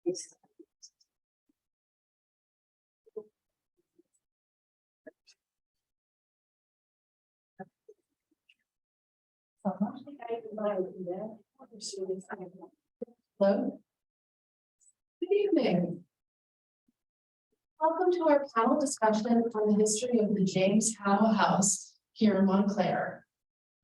Hello. Good evening. Welcome to our panel discussion on the history of the James Howe House here in Montclair.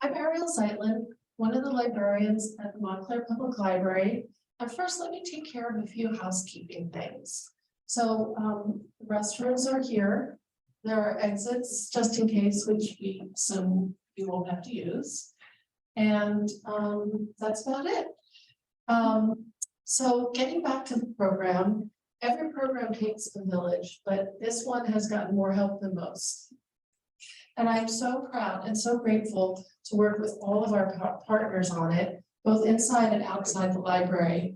I'm Ariel Zeitlin, one of the librarians at the Montclair Public Library. And first, let me take care of a few housekeeping things. So the restrooms are here. There are exits just in case, which we assume you won't have to use. And that's about it. So getting back to the program, every program takes a village, but this one has gotten more help than most. And I'm so proud and so grateful to work with all of our partners on it, both inside and outside the library.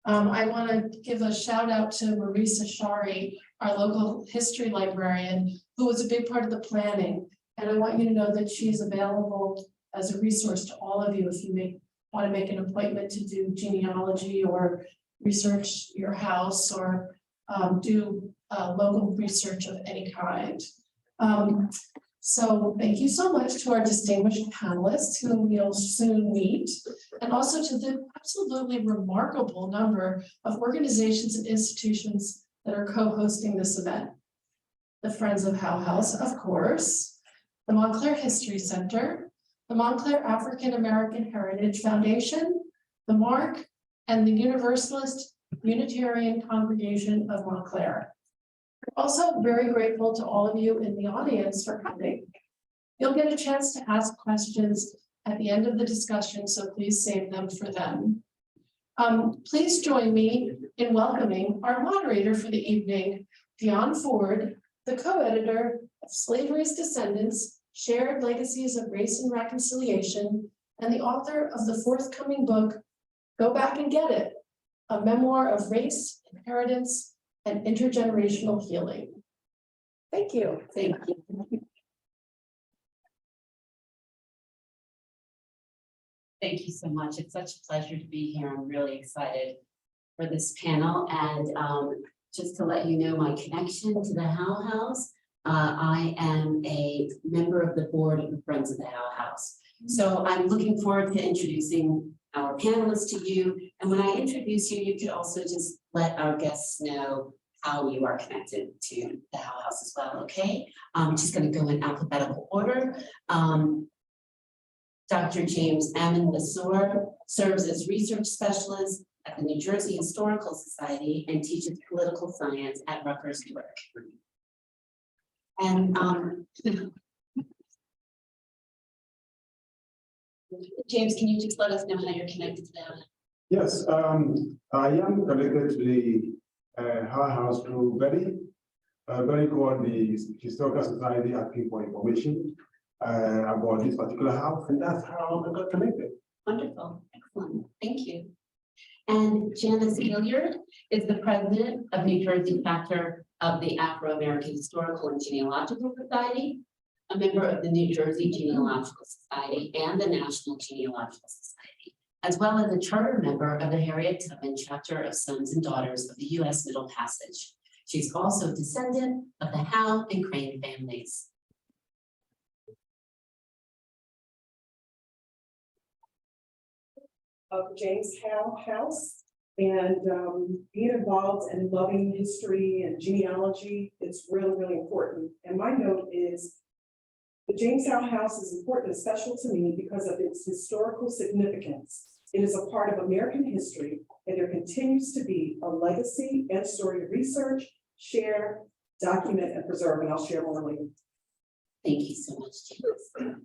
I want to give a shout out to Marissa Shari, our local history librarian, who was a big part of the planning. And I want you to know that she's available as a resource to all of you if you want to make an appointment to do genealogy or research your house or do local research of any kind. So thank you so much to our distinguished panelists whom we'll soon meet, and also to the absolutely remarkable number of organizations and institutions that are co-hosting this event. The Friends of Howe House, of course, the Montclair History Center, the Montclair African American Heritage Foundation, the Mark, and the Universalist Unitarian Congregation of Montclair. We're also very grateful to all of you in the audience for coming. You'll get a chance to ask questions at the end of the discussion, so please save them for them. Please join me in welcoming our moderator for the evening, Dion Ford, the co-editor of Slavery's Descendants, Shared Legacies of Race and Reconciliation, and the author of the forthcoming book, Go Back and Get It, a memoir of race, inheritance, and intergenerational healing. Thank you. Thank you. Thank you so much. It's such a pleasure to be here. I'm really excited for this panel. And just to let you know my connection to the Howe House, I am a member of the board of the Friends of the Howe House. So I'm looking forward to introducing our panelists to you. And when I introduce you, you could also just let our guests know how you are connected to the Howe House as well, okay? I'm just going to go in alphabetical order. Dr. James Ammon Lesueur serves as research specialist at the New Jersey Historical Society and teaches political science at Rutgers, New York. And James, can you just let us know how you're connected to that? Yes, I am connected to the Howe House through Betty. Betty called the Historical Society asking for information about this particular house, and that's how I got connected. Wonderful, excellent, thank you. And Janice Hilliard is the president of New Jersey chapter of the Afro-American Historical and Genealogical Society, a member of the New Jersey Genealogical Society and the National Genealogical Society, as well as a charter member of the Harriet Tubman chapter of Sons and Daughters of the U.S. Middle Passage. She's also a descendant of the Howe and Crane families. Of James Howe House, and being involved in loving history and genealogy, it's really, really important. And my note is the James Howe House is important and special to me because of its historical significance. It is a part of American history, and there continues to be a legacy and story to research, share, document, and preserve. And I'll share more later. Thank you so much, James.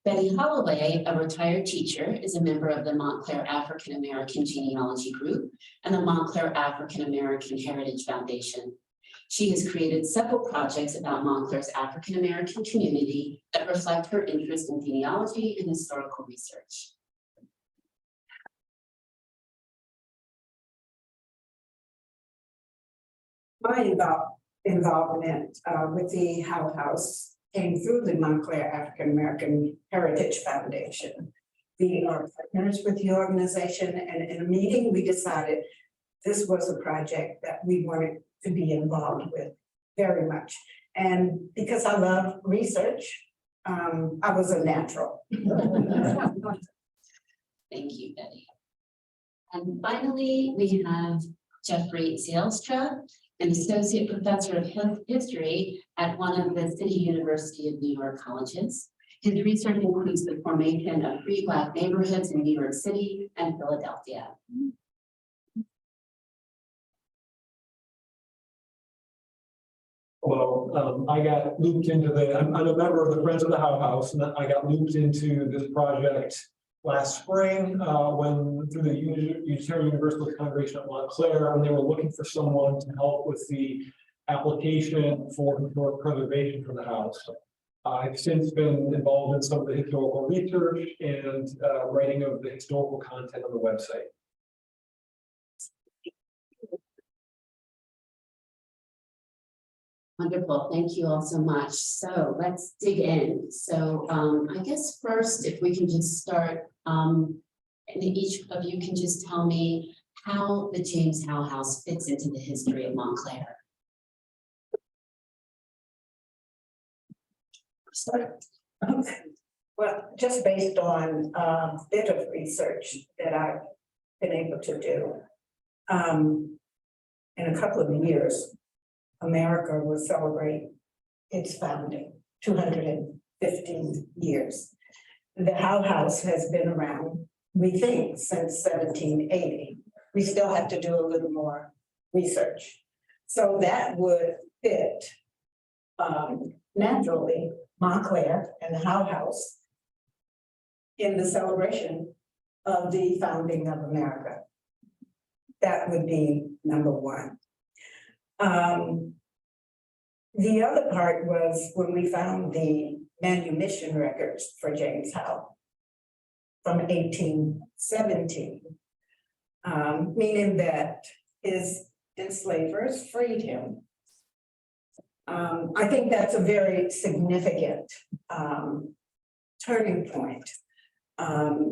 Betty Holloway, a retired teacher, is a member of the Montclair African American Genealogy Group and the Montclair African American Heritage Foundation. She has created several projects about Montclair's African American community that reflect her interest in genealogy and historical research. My involvement with the Howe House came through the Montclair African American Heritage Foundation. We are partners with the organization, and in a meeting we decided this was a project that we wanted to be involved with very much. And because I love research, I was a natural. Thank you, Betty. And finally, we have Jeffrey Zelstra, an associate professor of history at one of the City University of New York colleges. His research includes the formation of free Black neighborhoods in New York City and Philadelphia. Well, I got looped into I'm a member of the Friends of the Howe House, and I got looped into this project last spring when through the Unitarian Universalist congregation at Montclair, when they were looking for someone to help with the application for historic preservation for the house. I've since been involved in some of the historical research and writing of the historical content on the website. Wonderful, thank you all so much. So let's dig in. So I guess first, if we can just start, and each of you can just tell me how the James Howe House fits into the history of Montclair. Start. Well, just based on a bit of research that I've been able to do, in a couple of years, America will celebrate its founding, 215 years. The Howe House has been around, we think, since 1780. We still have to do a little more research. So that would fit naturally Montclair and the Howe House in the celebration of the founding of America. That would be number one. The other part was when we found the manumission records for James Howe from 1817, meaning that his enslavers freed him. I think that's a very significant turning point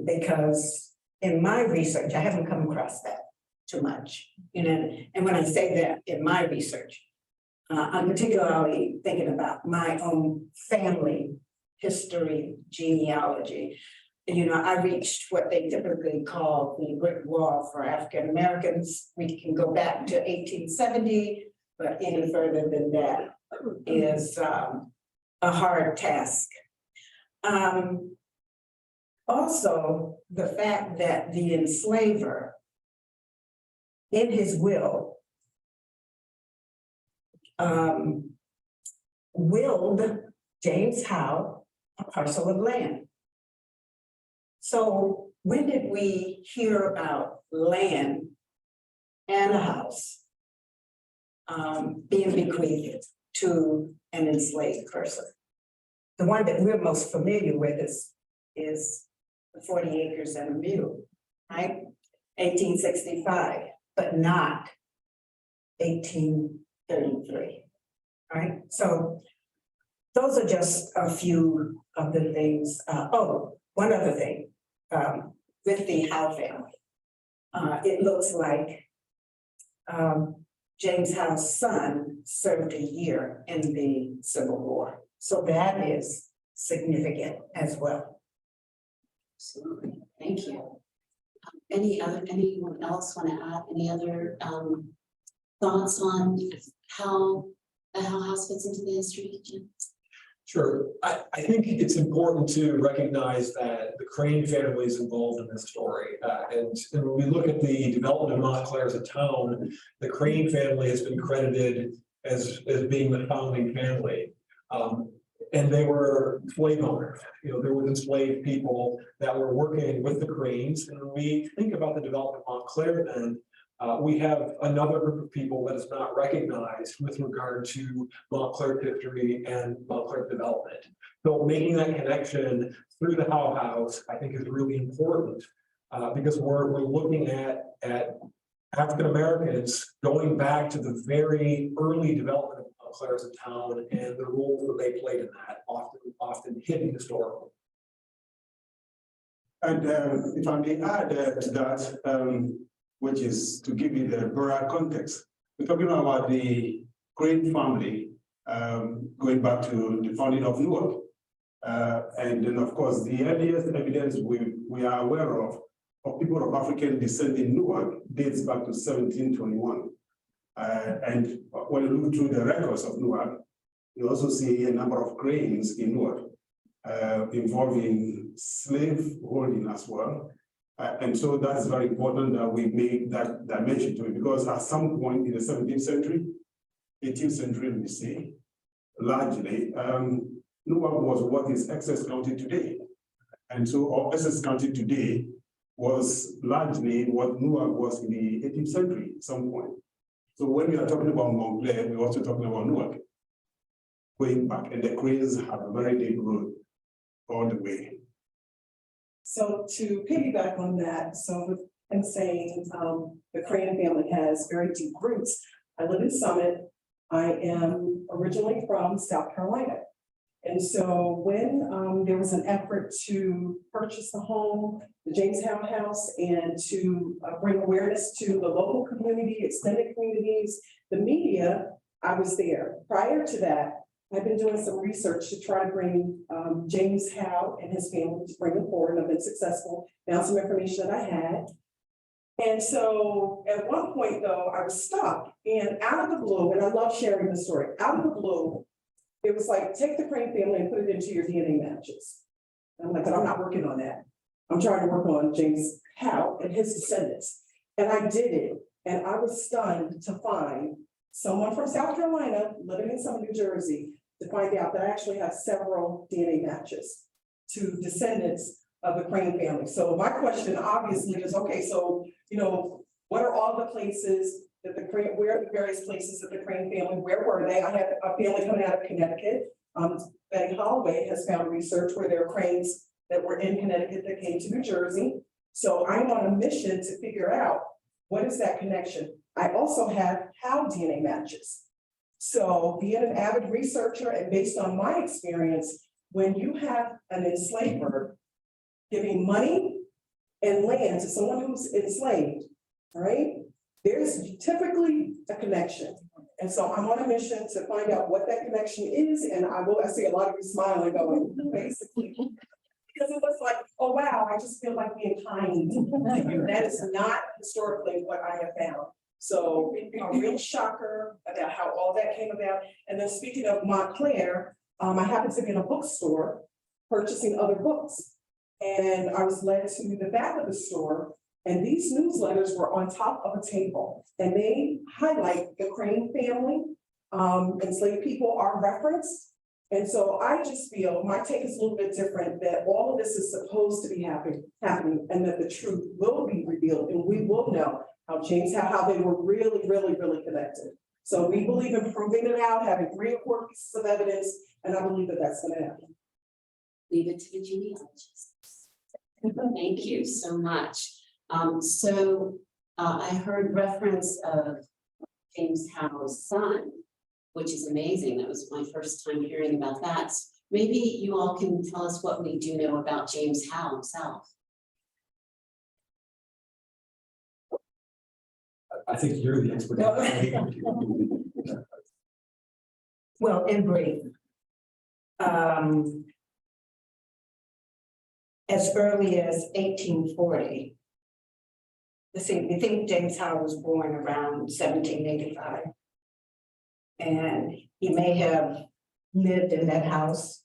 because in my research, I haven't come across that too much, you know, and when I say that in my research, I'm particularly thinking about my own family history, genealogy. You know, I reached what they typically call the brick wall for African Americans. We can go back to 1870, but any further than that is a hard task. Also, the fact that the enslaver in his will willed James Howe a parcel of land. So when did we hear about land and a house being bequeathed to an enslaved person? The one that we're most familiar with is the 40 acres and a mule, right? 1865, but not 1833, right? So those are just a few of the things. One other thing with the Howe family. It looks like James Howe's son served a year in the Civil War. So that is significant as well. Absolutely, thank you. Anyone else want to add any other thoughts on how the Howe House fits into the history? Jim? Sure. I think it's important to recognize that the Crane family is involved in this story. And when we look at the development of Montclair as a town, the Crane family has been credited as being the founding family. And they were slave owners. You know, there were enslaved people that were working with the Cranes. And when we think about the development of Montclair, then we have another group of people that is not recognized with regard to Montclair history and Montclair development. So making that connection through the Howe House, I think, is really important because we're looking at African Americans going back to the very early development of Montclair as a town and the role that they played in that, often hidden historically. And if I may add to that, which is to give you the broader context. We're talking about the Crane family going back to the founding of Newark. And then, of course, the earliest evidence we are aware of people of African descent in Newark dates back to 1721. And when you look through the records of Newark, you also see a number of cranes in Newark involving slave holding as well. And so that's very important that we make that dimension to it, because at some point in the 17th century, 18th century, we say, largely, Newark was what is Essex County today. And so our Essex County today was largely what Newark was in the 18th century at some point. So when we are talking about Montclair, we're also talking about Newark going back, and the cranes have a very deep root all the way. So to piggyback on that, so I'm saying the Crane family has very deep roots. I live in Summit. I am originally from South Carolina. And so when there was an effort to purchase the home, the James Howe House, and to bring awareness to the local community, extended communities, the media, I was there. Prior to that, I've been doing some research to try to bring James Howe and his family to bring them forward, and I've been successful, found some information that I had. And so at one point though, I was stopped, and out of the blue, and I love sharing the story, out of the blue, it was like, take the Crane family and put it into your DNA matches. And I'm like, but I'm not working on that. I'm trying to work on James Howe and his descendants. And I did it, and I was stunned to find someone from South Carolina living in some New Jersey to find out that I actually have several DNA matches to descendants of the Crane family. So my question obviously is, okay, so, what are all the places that the Crane, where are the various places that the Crane family, where were they? I had a family coming out of Connecticut. Betty Holloway has found research where there are cranes that were in Connecticut that came to New Jersey. So I'm on a mission to figure out what is that connection. I also have Howe DNA matches. So being an avid researcher and based on my experience, when you have an enslaver giving money and land to someone who's enslaved, all right, there's typically a connection. And so I'm on a mission to find out what that connection is. And I see a lot of you smiling going, basically, because it was like, oh, wow, I just feel like being kind. That is not historically what I have found. So a real shocker about how all that came about. And then speaking of Montclair, I happened to be in a bookstore purchasing other books. And I was led to the back of the store, and these newsletters were on top of a table, and they highlight the Crane family. Enslaved people are referenced. And so I just feel my take is a little bit different, that all of this is supposed to be happening, and that the truth will be revealed, and we will know how they were really connected. So we believe in proving it out, having 3 or 4 pieces of evidence, and I believe that that's going to happen. Leave it to the genealogists. Thank you so much. I heard reference of James Howe's son, which is amazing. That was my first time hearing about that. So maybe you all can tell us what we do know about James Howe himself. I think you're the expert. Well, in brief, as early as 1840, we think James Howe was born around 1785. And he may have lived in that house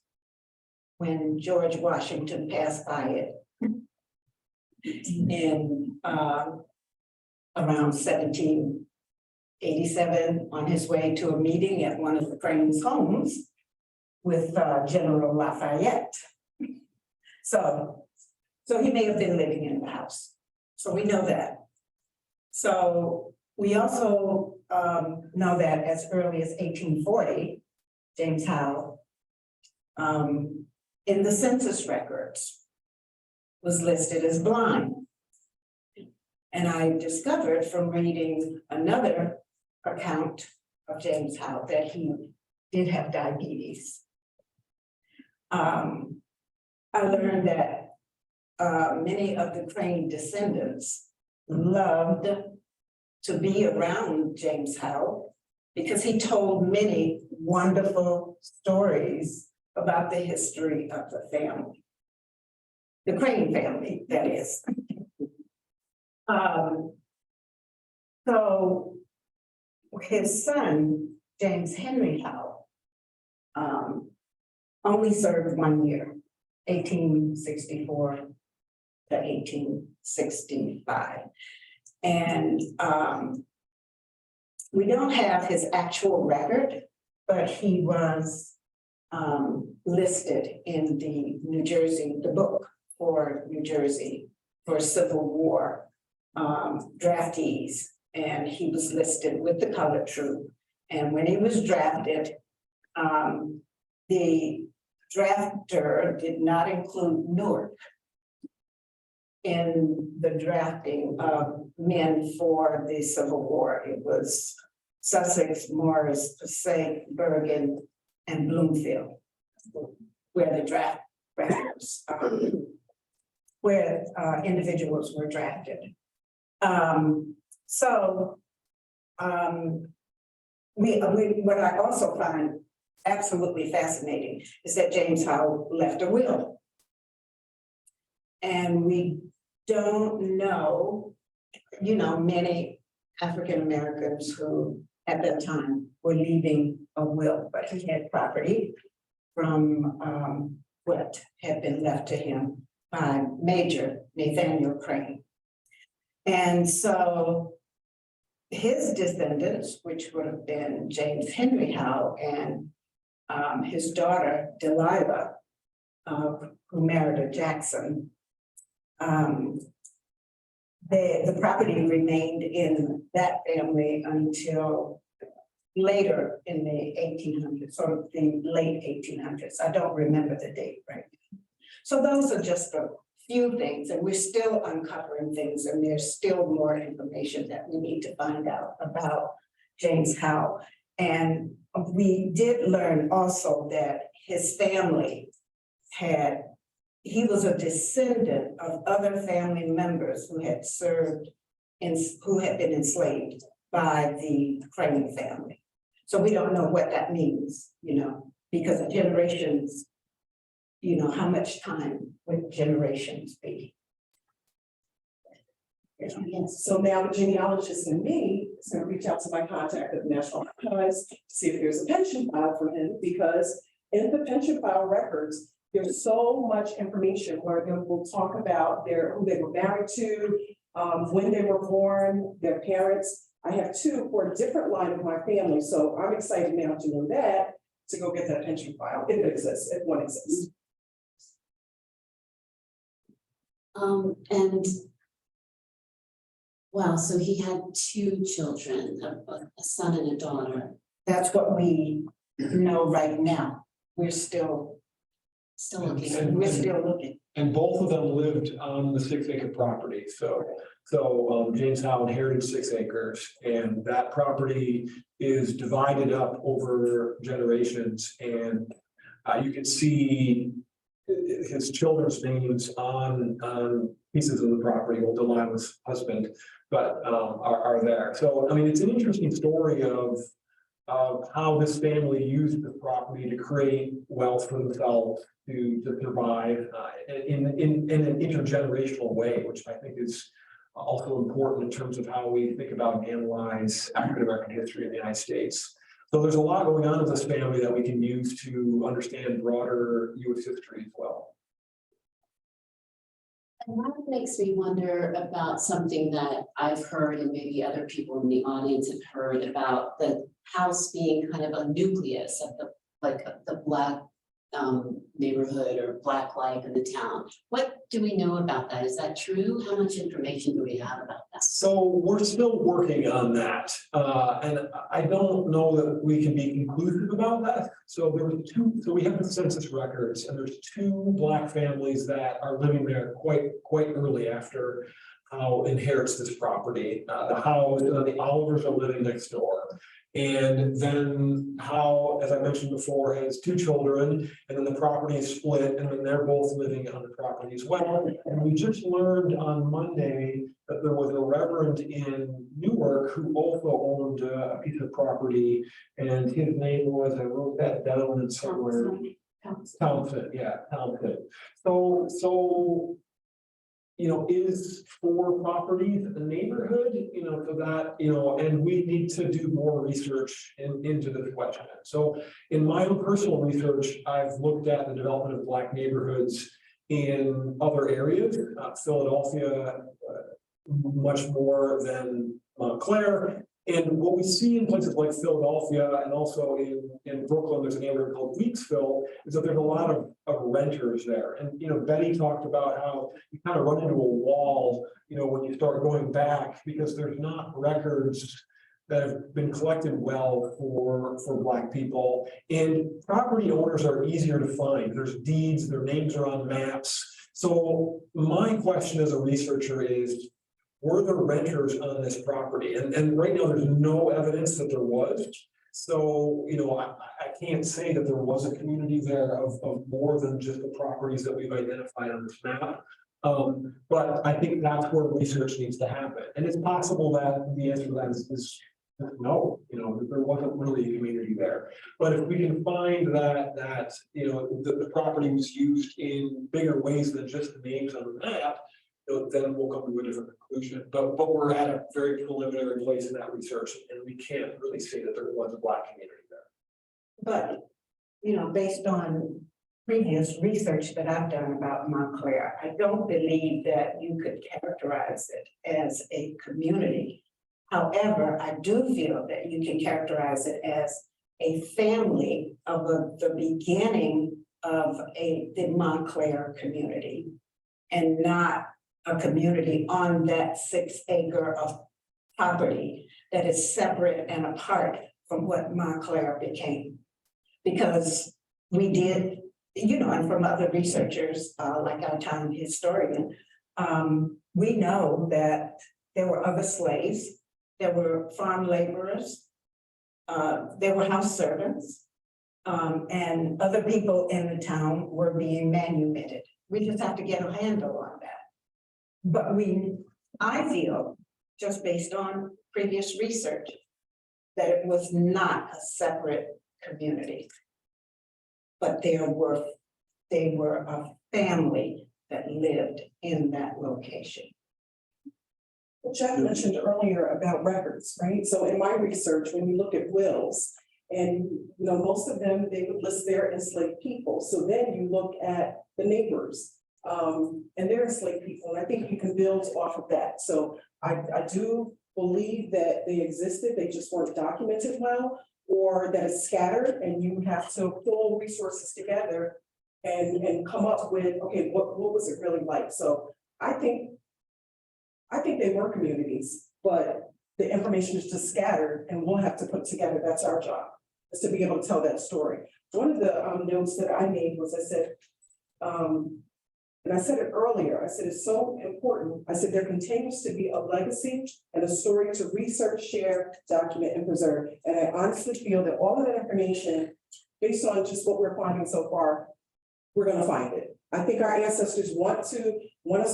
when George Washington passed by it in around 1787 on his way to a meeting at one of the Crane's homes with General Lafayette. So he may have been living in the house. So we know that. So we also know that as early as 1840, James Howe, in the census records, was listed as blind. And I discovered from reading another account of James Howe that he did have diabetes. I learned that many of the Crane descendants loved to be around James Howe because he told many wonderful stories about the history of the family. The Crane family, that is. So his son, James Henry Howe, only served 1 year, 1864 to 1865. And we don't have his actual record, but he was listed in the New Jersey, the book for New Jersey for Civil War draftees. And he was listed with the colored troop. And when he was drafted, the drafter did not include Newark in the drafting of men for the Civil War. It was Sussex, Morris, Passaic, Bergen, and Bloomfield, where the drafters, where individuals were drafted. What I also find absolutely fascinating is that James Howe left a will. And we don't know, many African Americans who at that time were leaving a will, but he had property from what had been left to him by Major Nathaniel Crane. And so his descendants, which would have been James Henry Howe and his daughter Delilah, who married a Jackson, the property remained in that family until later in the 1800s, or the late 1800s. I don't remember the date right now. So those are just a few things, and we're still uncovering things, and there's still more information that we need to find out about James Howe. And we did learn also that his family he was a descendant of other family members who had served who had been enslaved by the Crane family. So we don't know what that means, because the generations, how much time would generations be? Yes. So now the genealogist in me is going to reach out to my contact at the National Archives to see if there's a pension file for him, because in the pension file records, there's so much information where they will talk about who they were married to, when they were born, their parents. I have two for a different line of my family, so I'm excited now to know that, to go get that pension file, if it exists, if one exists. And wow, so he had 2 children, a son and a daughter. That's what we know right now. We're still looking. We're still looking. And both of them lived on the 6-acre property. So James Howe inherited 6 acres, and that property is divided up over generations. And you can see his children's names on pieces of the property. Well, Delilah's husband, but are there. So I mean, it's an interesting story of how this family used the property to create wealth for themselves, to survive in an intergenerational way, which I think is also important in terms of how we think about and analyze African American history in the United States. So there's a lot going on in this family that we can use to understand broader U.S. history as well. And that makes me wonder about something that I've heard, and maybe other people in the audience have heard, about the house being kind of a nucleus of the Black neighborhood or Black life in the town. What do we know about that? Is that true? How much information do we have about that? So we're still working on that. And I don't know that we can be conclusive about that. So there were 2, so we have the census records, and there's 2 Black families that are living there quite early after Howe inherits this property. The Howes, the Olivers are living next door. And then Howe, as I mentioned before, has 2 children, and then the property is split, and then they're both living on the property as well. And we just learned on Monday that there was a reverend in Newark who also owned a piece of property, and his name was, I wrote that down in somewhere. Townsend, yeah, Townsend. So, you know, is 4 properties a neighborhood, you know, so that, you know, and we need to do more research into this question. So in my own personal research, I've looked at the development of Black neighborhoods in other areas, Philadelphia, much more than Montclair. And what we see in places like Philadelphia and also in Brooklyn, there's a neighborhood called Weeksville, is that there's a lot of renters there. And, you know, Betty talked about how you kind of run into a wall, you know, when you start going back, because there's not records that have been collected well for Black people. And property owners are easier to find. There's deeds, their names are on maps. So my question as a researcher is, were there renters on this property? And right now, there's no evidence that there was. So, you know, I can't say that there was a community there of more than just the properties that we've identified on this map. But I think that's where research needs to happen. And it's possible that the answer to that is no, you know, that there wasn't really a community there. But if we can find that you know, the property was used in bigger ways than just the names on the map, then we'll come to a different conclusion. But we're at a very preliminary place in that research, and we can't really say that there was a Black community there. But, you know, based on previous research that I've done about Montclair, I don't believe that you could characterize it as a community. However, I do feel that you can characterize it as a family of the beginning of the Montclair community, and not a community on that 6 acre of property that is separate and apart from what Montclair became. Because we did, you know, and from other researchers, like our town historian, we know that there were other slaves, there were farm laborers, there were house servants, and other people in the town were being manumitted. We just have to get a handle on that. But I feel, just based on previous research, that it was not a separate community. But they were a family that lived in that location. Well, Jeff mentioned earlier about records, right? So in my research, when you look at wills, and you know, most of them, they would list their enslaved people. So then you look at the neighbors, and they're enslaved people, and I think you can build off of that. So I do believe that they existed, they just weren't documented well, or that it's scattered, and you have to pull resources together and come up with, okay, what was it really like? So I think they were communities, but the information is just scattered, and we'll have to put together, that's our job, is to be able to tell that story. One of the notes that I made was, I said, and I said it earlier, I said, it's so important. I said, there continues to be a legacy and a story to research, share, document, and preserve. And I honestly feel that all of that information, based on just what we're finding so far, we're gonna find it. I think our ancestors want us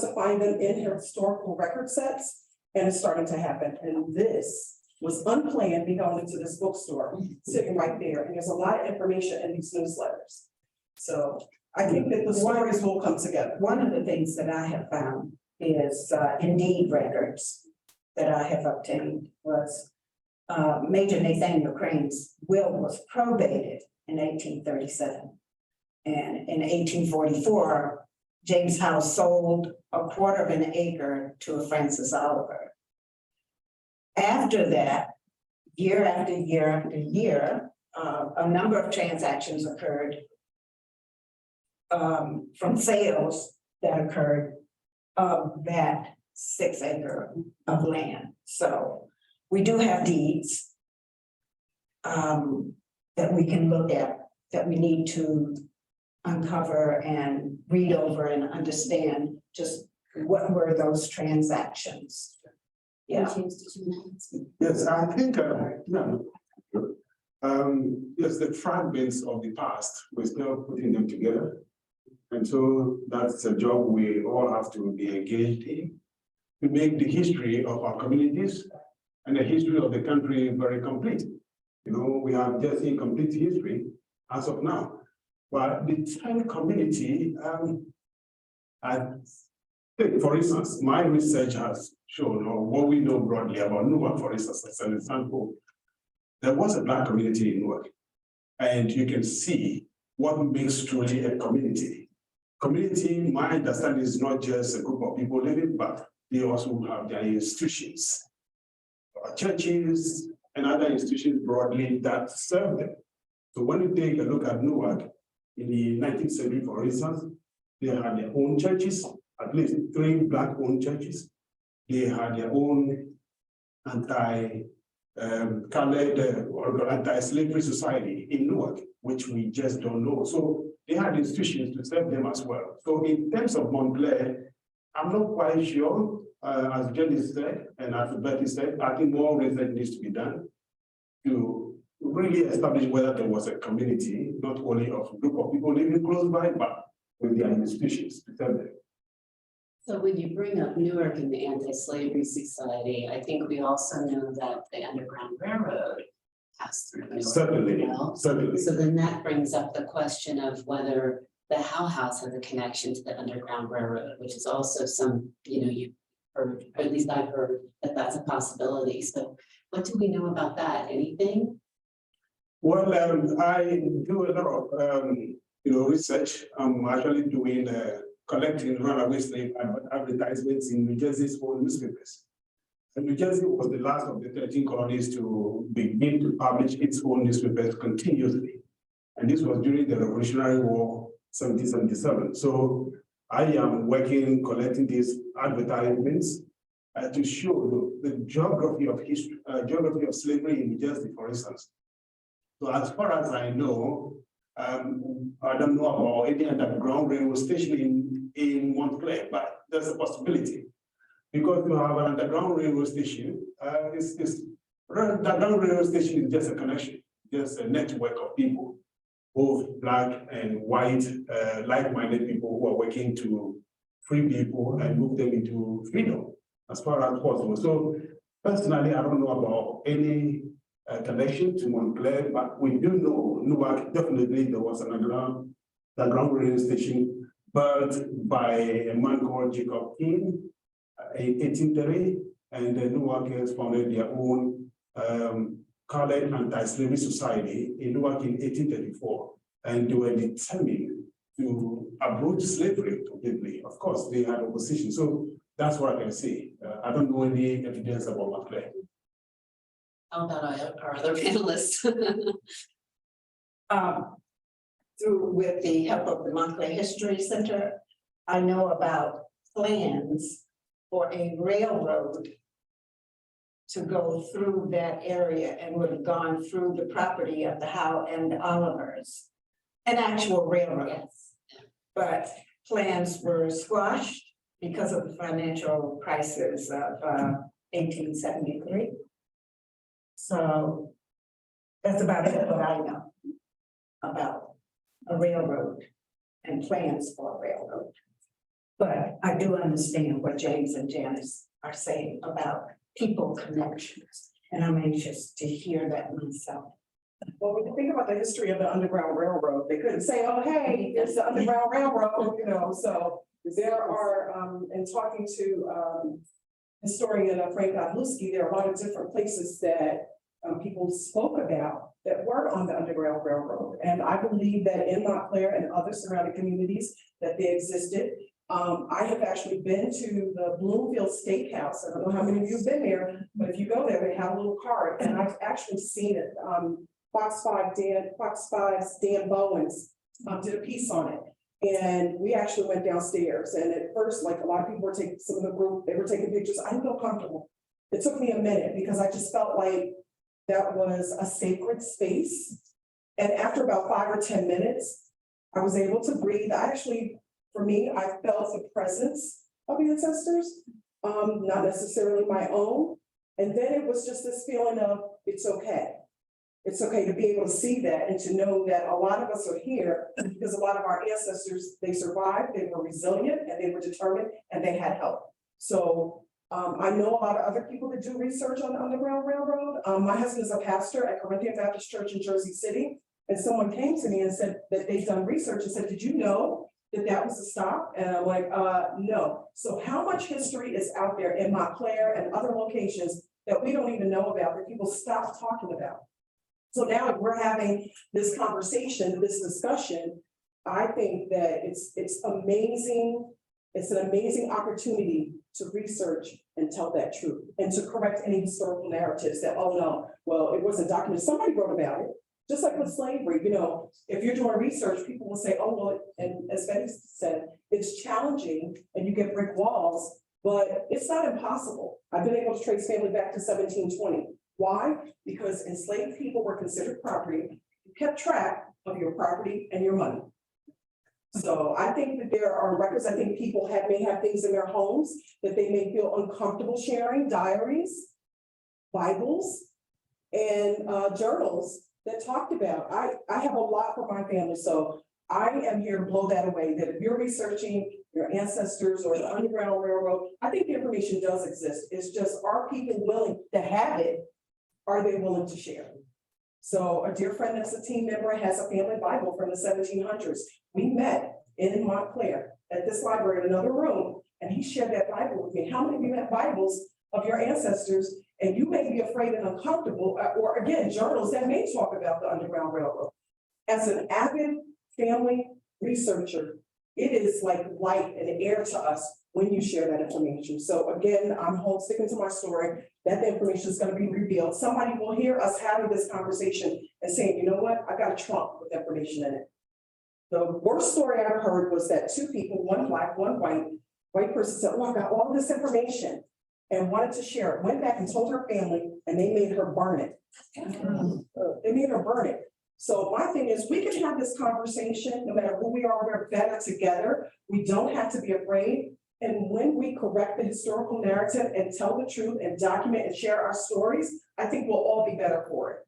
to find them in historical record sets, and it's starting to happen. And this was unplanned, me going into this bookstore, sitting right there. And there's a lot of information in these newsletters. So I think that the stories will come together. One of the things that I have found is indeed records that I have obtained was Major Nathaniel Crane's will was probated in 1837. And in 1844, James Howe sold a quarter of an acre to a Francis Oliver. After that, year after year after year, a number of transactions occurred from sales that occurred of that 6 acre of land. So we do have deeds that we can look at, that we need to uncover and read over and understand just what were those transactions. Yeah. Yes, I think, no, Yes, the fragments of the past, we're still putting them together. And so that's a job we all have to be engaged in, to make the history of our communities and the history of the country very complete. You know, we have just incomplete history as of now. But the term community, I think, for instance, my research has shown, or what we know broadly about Newark, for instance, as an example, there was a Black community in Newark, and you can see what makes truly a community. Community, my understanding, is not just a group of people living, but they also have their institutions, churches, and other institutions broadly that serve them. So when you take a look at Newark in the 19th century, for instance, they had their own churches, at least 3 Black-owned churches. They had their own anti-slavery society in Newark, which we just don't know. So they had institutions to serve them as well. So in terms of Montclair, I'm not quite sure, as Jenny said, and as Betty said, I think more research needs to be done to really establish whether there was a community, not only of a group of people living close by, but with their institutions to serve them. So when you bring up Newark and the Anti-Slavery Society, I think we also know that the Underground Railroad passed through Newark. Certainly, certainly. So then that brings up the question of whether the Howe House has a connection to the Underground Railroad, which is also some, you've heard, or at least I've heard that that's a possibility. So what do we know about that? Anything? Well, I do a lot of, research. I'm actually doing collecting runaway slave advertisements in New Jersey's own newspapers. And New Jersey was the last of the 13 colonies to begin to publish its own newspapers continuously. And this was during the Revolutionary War, 1777. So I am working, collecting these advertisements to show the geography of history, geography of slavery in New Jersey, for instance. So as far as I know, I don't know about any underground railroad station in Montclair, but there's a possibility. Because you have an underground railroad station, underground railroad station is just a connection, just a network of people, both Black and white, like-minded people who are working to free people and move them into freedom as far as possible. So personally, I don't know about any connection to Montclair, but we do know Newark, definitely there was an underground railroad station built by a man called Jacob King in 1830, and the Newarkers founded their own colored anti-slavery society in Newark in 1834, and they were determined to approach slavery completely. Of course, they had opposition, so that's what I can say. I don't know any evidence about Montclair. How about our other panelists? With the help of the Montclair History Center, I know about plans for a railroad to go through that area and would have gone through the property of the Howe and Olivers, an actual railroad. Yes. But plans were squashed because of the financial crisis of 1873. So that's about it, what I know about a railroad and plans for a railroad. But I do understand what James and Janice are saying about people connections, and I'm anxious to hear that myself. Well, when you think about the history of the Underground Railroad, they couldn't say, oh, hey, it's the Underground Railroad, so there are, in talking to historian Frank Godlewski, there are a lot of different places that people spoke about that were on the Underground Railroad. And I believe that in Montclair and other surrounding communities that they existed. I have actually been to the Bloomfield Steakhouse. I don't know how many of you have been there, but if you go there, they have a little card, and I've actually seen it. Fox 5's Dan Bowens did a piece on it. And we actually went downstairs, and at first, like a lot of people were taking, some of the group, they were taking pictures. I didn't feel comfortable. It took me a minute because I just felt like that was a sacred space. And after about 5 or 10 minutes, I was able to breathe. For me, I felt the presence of the ancestors, not necessarily my own. And then it was just this feeling of, it's okay. It's okay to be able to see that and to know that a lot of us are here because a lot of our ancestors, they survived, they were resilient, and they were determined, and they had help. So I know a lot of other people that do research on the Underground Railroad. My husband is a pastor at Corinthian Baptist Church in Jersey City. And someone came to me and said that they've done research and said, did you know that that was a stop? And I'm like, no. So how much history is out there in Montclair and other locations that we don't even know about, that people stop talking about? So now that we're having this conversation, this discussion, I think that it's amazing. It's an amazing opportunity to research and tell that truth and to correct any historical narratives that, oh no, well, it wasn't documented. Somebody wrote about it. Just like with slavery, you know, if you're doing research, people will say, oh, well, and as Betty said, it's challenging and you get brick walls, but it's not impossible. I've been able to trace family back to 1720. Why? Because enslaved people were considered property. You kept track of your property and your money. So I think that there are records. I think people may have things in their homes that they may feel uncomfortable sharing, diaries, Bibles, and journals that talked about. I have a lot for my family, so I am here to blow that away, that if you're researching your ancestors or the Underground Railroad, I think the information does exist. It's just, are people willing to have it? Are they willing to share it? So a dear friend that's a team member has a family Bible from the 1700s. We met in Montclair at this library in another room, and he shared that Bible with me. How many of you have Bibles of your ancestors? And you may be afraid and uncomfortable, or again, journals that may talk about the Underground Railroad. As an avid family researcher, it is like light and air to us when you share that information. So again, I'm sticking to my story that the information is going to be revealed. Somebody will hear us having this conversation and saying, you know what, I got a trunk with information in it. The worst story I ever heard was that two people, one black, one white person said, oh, I got all this information and wanted to share it, went back and told her family, and they made her burn it. They made her burn it. So my thing is, we can have this conversation, no matter who we are, we're better together. We don't have to be afraid. And when we correct the historical narrative and tell the truth and document and share our stories, I think we'll all be better for it.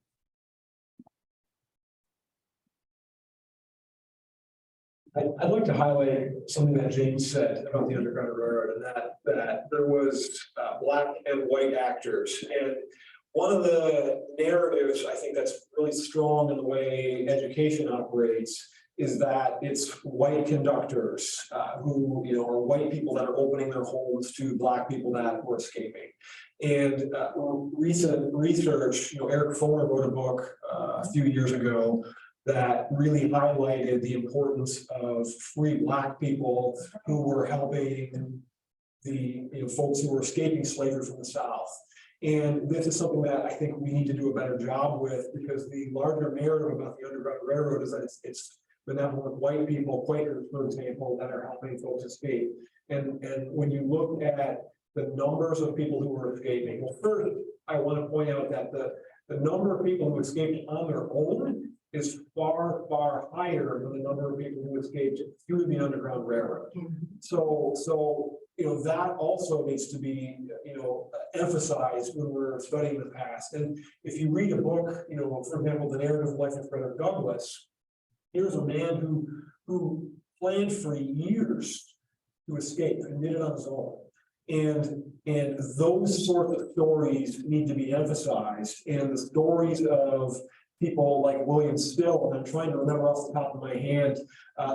I'd like to highlight something that James said about the Underground Railroad, and that there was black and white actors. And one of the narratives I think that's really strong in the way education operates is that it's white conductors who, you know, are white people that are opening their homes to black people that were escaping. And recent research, you know, Eric Fuller wrote a book a few years ago that really highlighted the importance of free black people who were helping the folks who were escaping slavery from the South. And this is something that I think we need to do a better job with, because the larger narrative about the Underground Railroad is that it's benevolent white people, Quakers, for example, that are helping folks escape. And when you look at the numbers of people who were escaping, well, first, I want to point out that the number of people who escaped on their own is far, far higher than the number of people who escaped through the Underground Railroad. So that also needs to be emphasized when we're studying the past. And if you read a book, for example, The Narrative Life of Frederick Douglass, here's a man who planned for years to escape and did it on his own. And those sorts of stories need to be emphasized. And the stories of people like William Still, and I'm trying to remember off the top of my hand,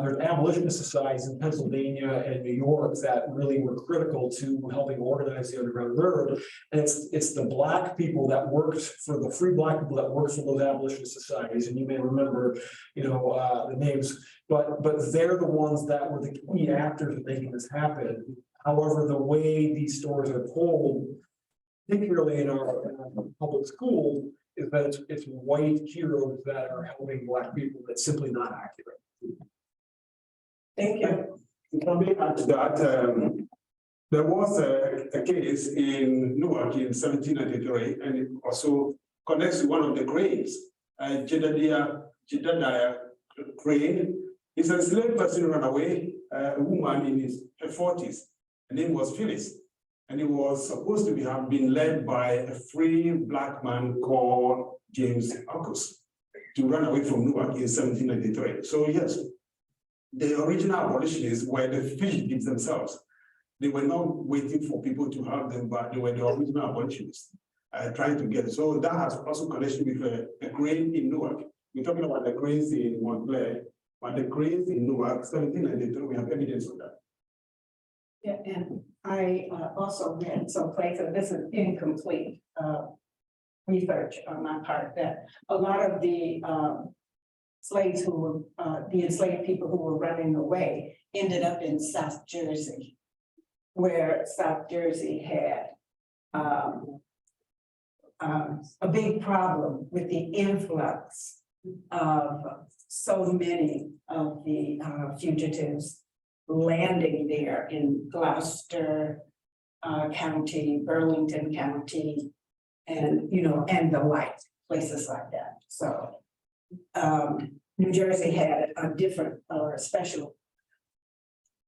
there's abolitionist societies in Pennsylvania and New York that really were critical to helping organize the Underground Railroad. And it's the black people that worked for the free black people that worked for those abolitionist societies. And you may remember, the names, but they're the ones that were the key actors in making this happen. However, the way these stories are told, particularly in our public schools, is that it's white heroes that are helping black people. That's simply not accurate. Thank you. Coming at that, there was a case in Newark in 1793, and it also connects to one of the cranes, Jedediah Crane. It's a enslaved person who ran away, a woman in her 40s. Her name was Phyllis. And it was supposed to have been led by a free black man called James Howes to run away from Newark in 1793. So yes, the original abolitionists were the fugitives themselves. They were not waiting for people to have them, but they were the original abolitionists trying to get it. So that has also connection with a crane in Newark. We're talking about the cranes in Montclair, but the cranes in Newark, 1793, we have evidence of that. Yeah, and I also read some places, this is incomplete research on my part, that a lot of the slaves who were, the enslaved people who were running away ended up in South Jersey, where South Jersey had a big problem with the influx of so many of the fugitives landing there in Gloucester County, Burlington County, and and the like, places like that. So New Jersey had a different or a special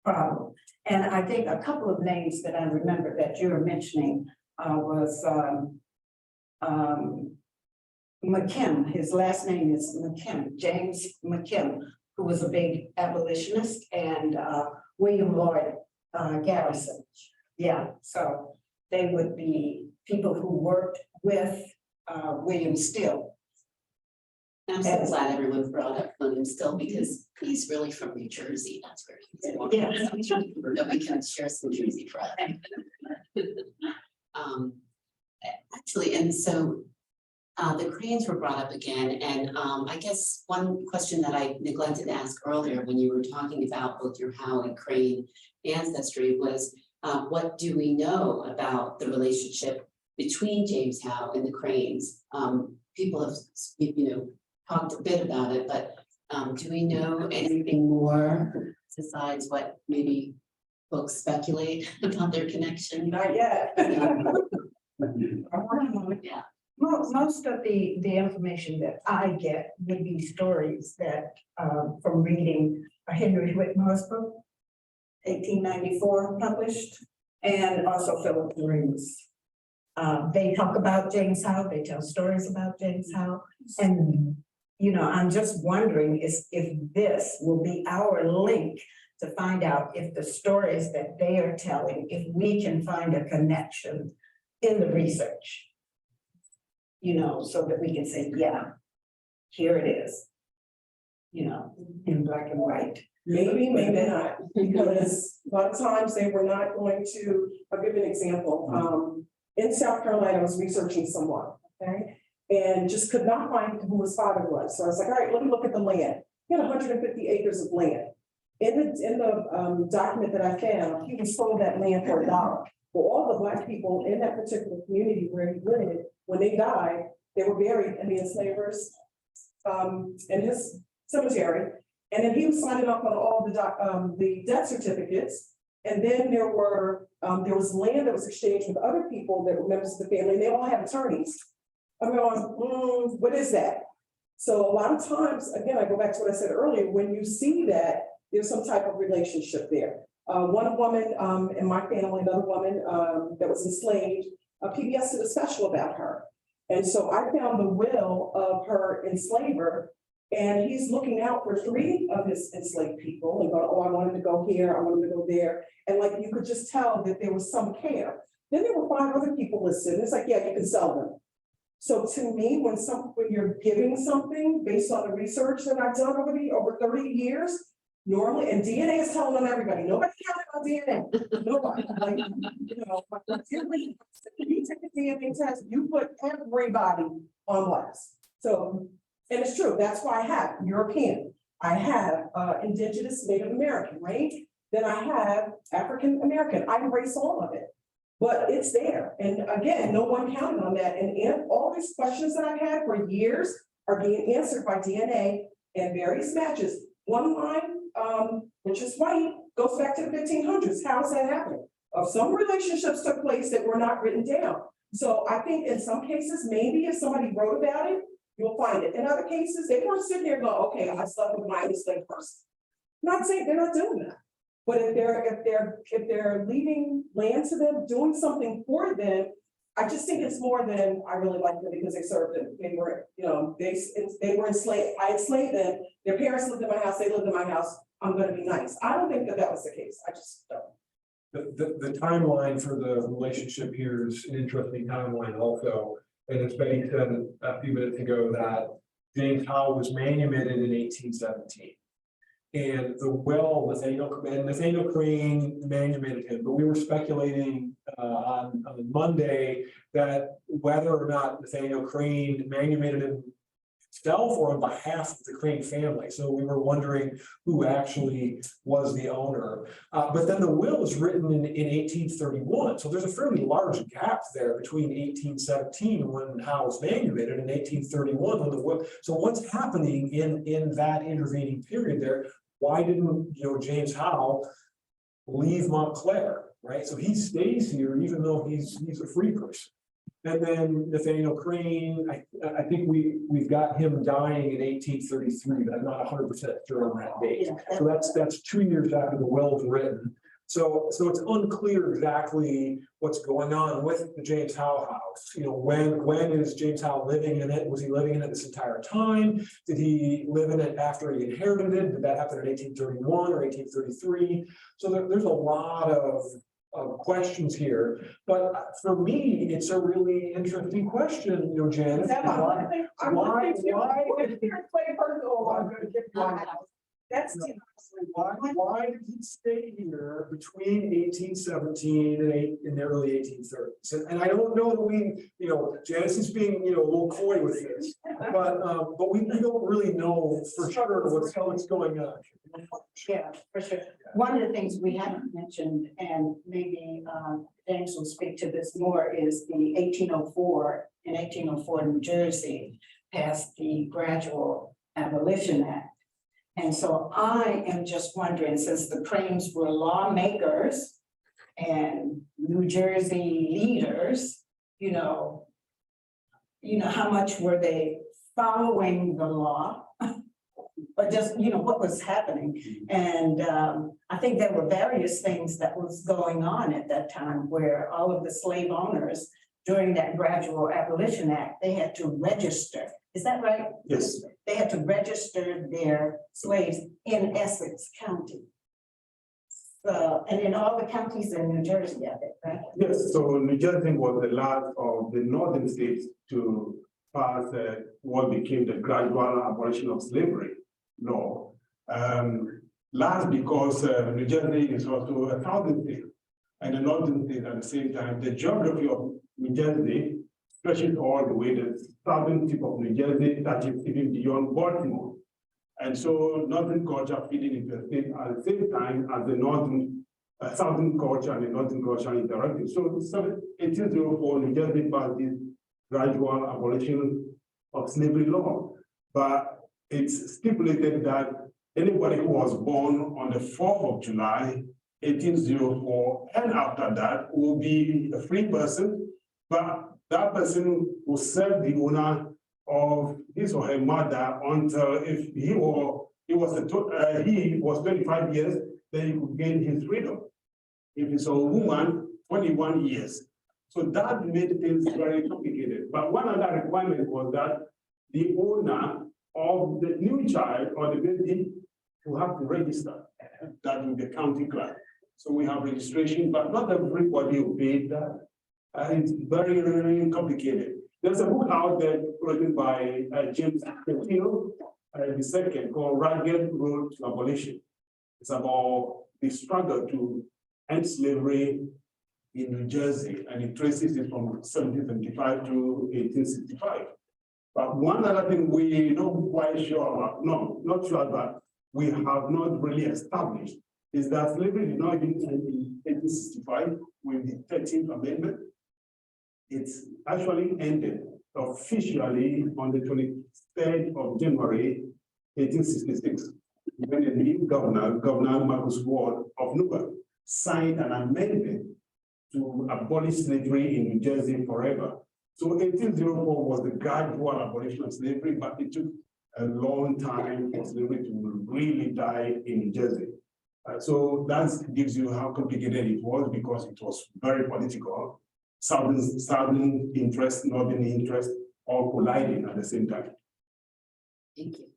problem. And I think a couple of names that I remember that you were mentioning was McKim. His last name is McKim, James McKim, who was a big abolitionist, and William Lloyd Garrison. Yeah, so they would be people who worked with William Still. I'm so glad everyone brought up William Still, because he's really from New Jersey. That's where he's born. Yeah. Nobody can share some Jersey pride. Actually, and so the cranes were brought up again, and I guess one question that I neglected to ask earlier when you were talking about both your Howe and crane ancestry was, what do we know about the relationship between James Howe and the cranes? People have, talked a bit about it, but do we know anything more besides what maybe folks speculate about their connection? Not yet. Yeah. Most of the information that I get would be stories that from reading Henry Whitmore's book, 1894 published, and also Philip Green's. They talk about James Howe, they tell stories about James Howe, and I'm just wondering if this will be our link to find out if the stories that they are telling, if we can find a connection in the research. So that we can say, yeah, here it is, in black and white. Maybe, maybe not, because a lot of times they were not going to, I'll give you an example. In South Carolina, I was researching someone, okay? And just could not find who his father was. So I was like, all right, let me look at the land. He had 150 acres of land. In the document that I found, he was sold that land for $1. Well, all the Black people in that particular community where he lived, when they died, they were buried in the enslavers in his cemetery. And then he was signing off on all the death certificates. And then there was land that was exchanged with other people that were members of the family, and they all had attorneys. I'm going, what is that? So a lot of times, again, I go back to what I said earlier, when you see that, there's some type of relationship there. One woman in my family, another woman that was enslaved, PBS did a special about her. And so I found the will of her enslaver, and he's looking out for 3 of his enslaved people and going, oh, I wanted to go here, I wanted to go there. And like, you could just tell that there was some care. Then there were 5 other people listed. And it's like, yeah, you can sell them. So to me, when you're giving something based on the research that I've done over 30 years, normally, and DNA is telling on everybody, nobody counted on DNA. Nobody. You take a DNA test, you put everybody on blast. So, and it's true, that's why I have European, I have Indigenous Native American, right? Then I have African American, I embrace all of it. But it's there. And again, no one counted on that. And all these questions that I've had for years are being answered by DNA and various matches. One line, which is white, goes back to the 1500s. How is that happening? Some relationships took place that were not written down. So I think in some cases, maybe if somebody wrote about it, you'll find it. In other cases, they weren't sitting there going, okay, I slept with my enslaved person. Not saying they're not doing that. But if they're leaving land to them, doing something for them, I just think it's more than I really like them because they served them. They were, you know, they were enslaved. I enslaved them. Their parents lived in my house. They lived in my house. I'm going to be nice. I don't think that was the case. I just don't. The timeline for the relationship here is an interesting timeline also. And as Betty said a few minutes ago, that James Howe was manumitted in 1817. And the will, Nathaniel Crane manumitted him, but we were speculating on Monday that whether or not Nathaniel Crane manumitted him himself or on behalf of the Crane family. So we were wondering who actually was the owner. But then the will was written in 1831. So there's a fairly large gap there between 1817 when Howe was manumitted and 1831 when the will. So what's happening in that intervening period there? Why didn't James Howe leave Montclair, right? So he stays here even though he's a free person. And then Nathaniel Crane, I think we've got him dying in 1833, but I'm not 100% sure on that date. So that's 2 years after the will was written. So it's unclear exactly what's going on with the James Howe house. When is James Howe living in it? Was he living in it this entire time? Did he live in it after he inherited it? Did that happen in 1831 or 1833? So there's a lot of questions here, but for me, it's a really interesting question, Jan. Why did he stay here between 1817 and the early 1830s? And I don't know that Janice is being, a little coy with this, but we don't really know for sure what's going on. Yeah, for sure. One of the things we haven't mentioned, and maybe James will speak to this more, is the 1804, in 1804, New Jersey passed the Gradual Abolition Act. And so I am just wondering, since the Cranes were lawmakers and New Jersey leaders, how much were they following the law? But just, what was happening. And I think there were various things that was going on at that time where all of the slave owners during that Gradual Abolition Act, they had to register. Is that right? Yes. They had to register their slaves in Essex County. So, and in all the counties in New Jersey, I think, right? Yes, so New Jersey was the last of the northern states to pass what became the Gradual Abolition of Slavery law. Last because New Jersey is also a southern state and a northern state at the same time. The geography of New Jersey stretches all the way the southern tip of New Jersey, that is even beyond Baltimore. And so northern culture feeding into the state at the same time as the northern southern culture and the northern culture interacting. So 1804, New Jersey passed this Gradual Abolition of Slavery law, but it's stipulated that anybody who was born on the 4th of July, 1804, and after that will be a free person, but that person will serve the owner of his or her mother until if he was 25 years, then he could gain his freedom. If it's a woman, 21 years. So that made things very complicated. But one other requirement was that the owner of the new child or the baby will have to register that with the county clerk. So we have registration, but not everybody will pay that. It's very, very complicated. There's a book out there written by James Methodist, the second, called Ragged Road to Abolition. It's about the struggle to end slavery in New Jersey, and it traces it from 1775 to 1865. But one other thing we not quite sure about, no, not sure about, we have not really established is that slavery did not begin in 1865 with the 13th Amendment. It's actually ended officially on the 23rd of January, 1866, when the new Governor Marcus Ward of Newark, signed an amendment to abolish slavery in New Jersey forever. So 1804 was the gradual abolition of slavery, but it took a long time for slavery to really die in New Jersey. So that gives you how complicated it was because it was very political. Southern interest, northern interest, all colliding at the same time. Thank you.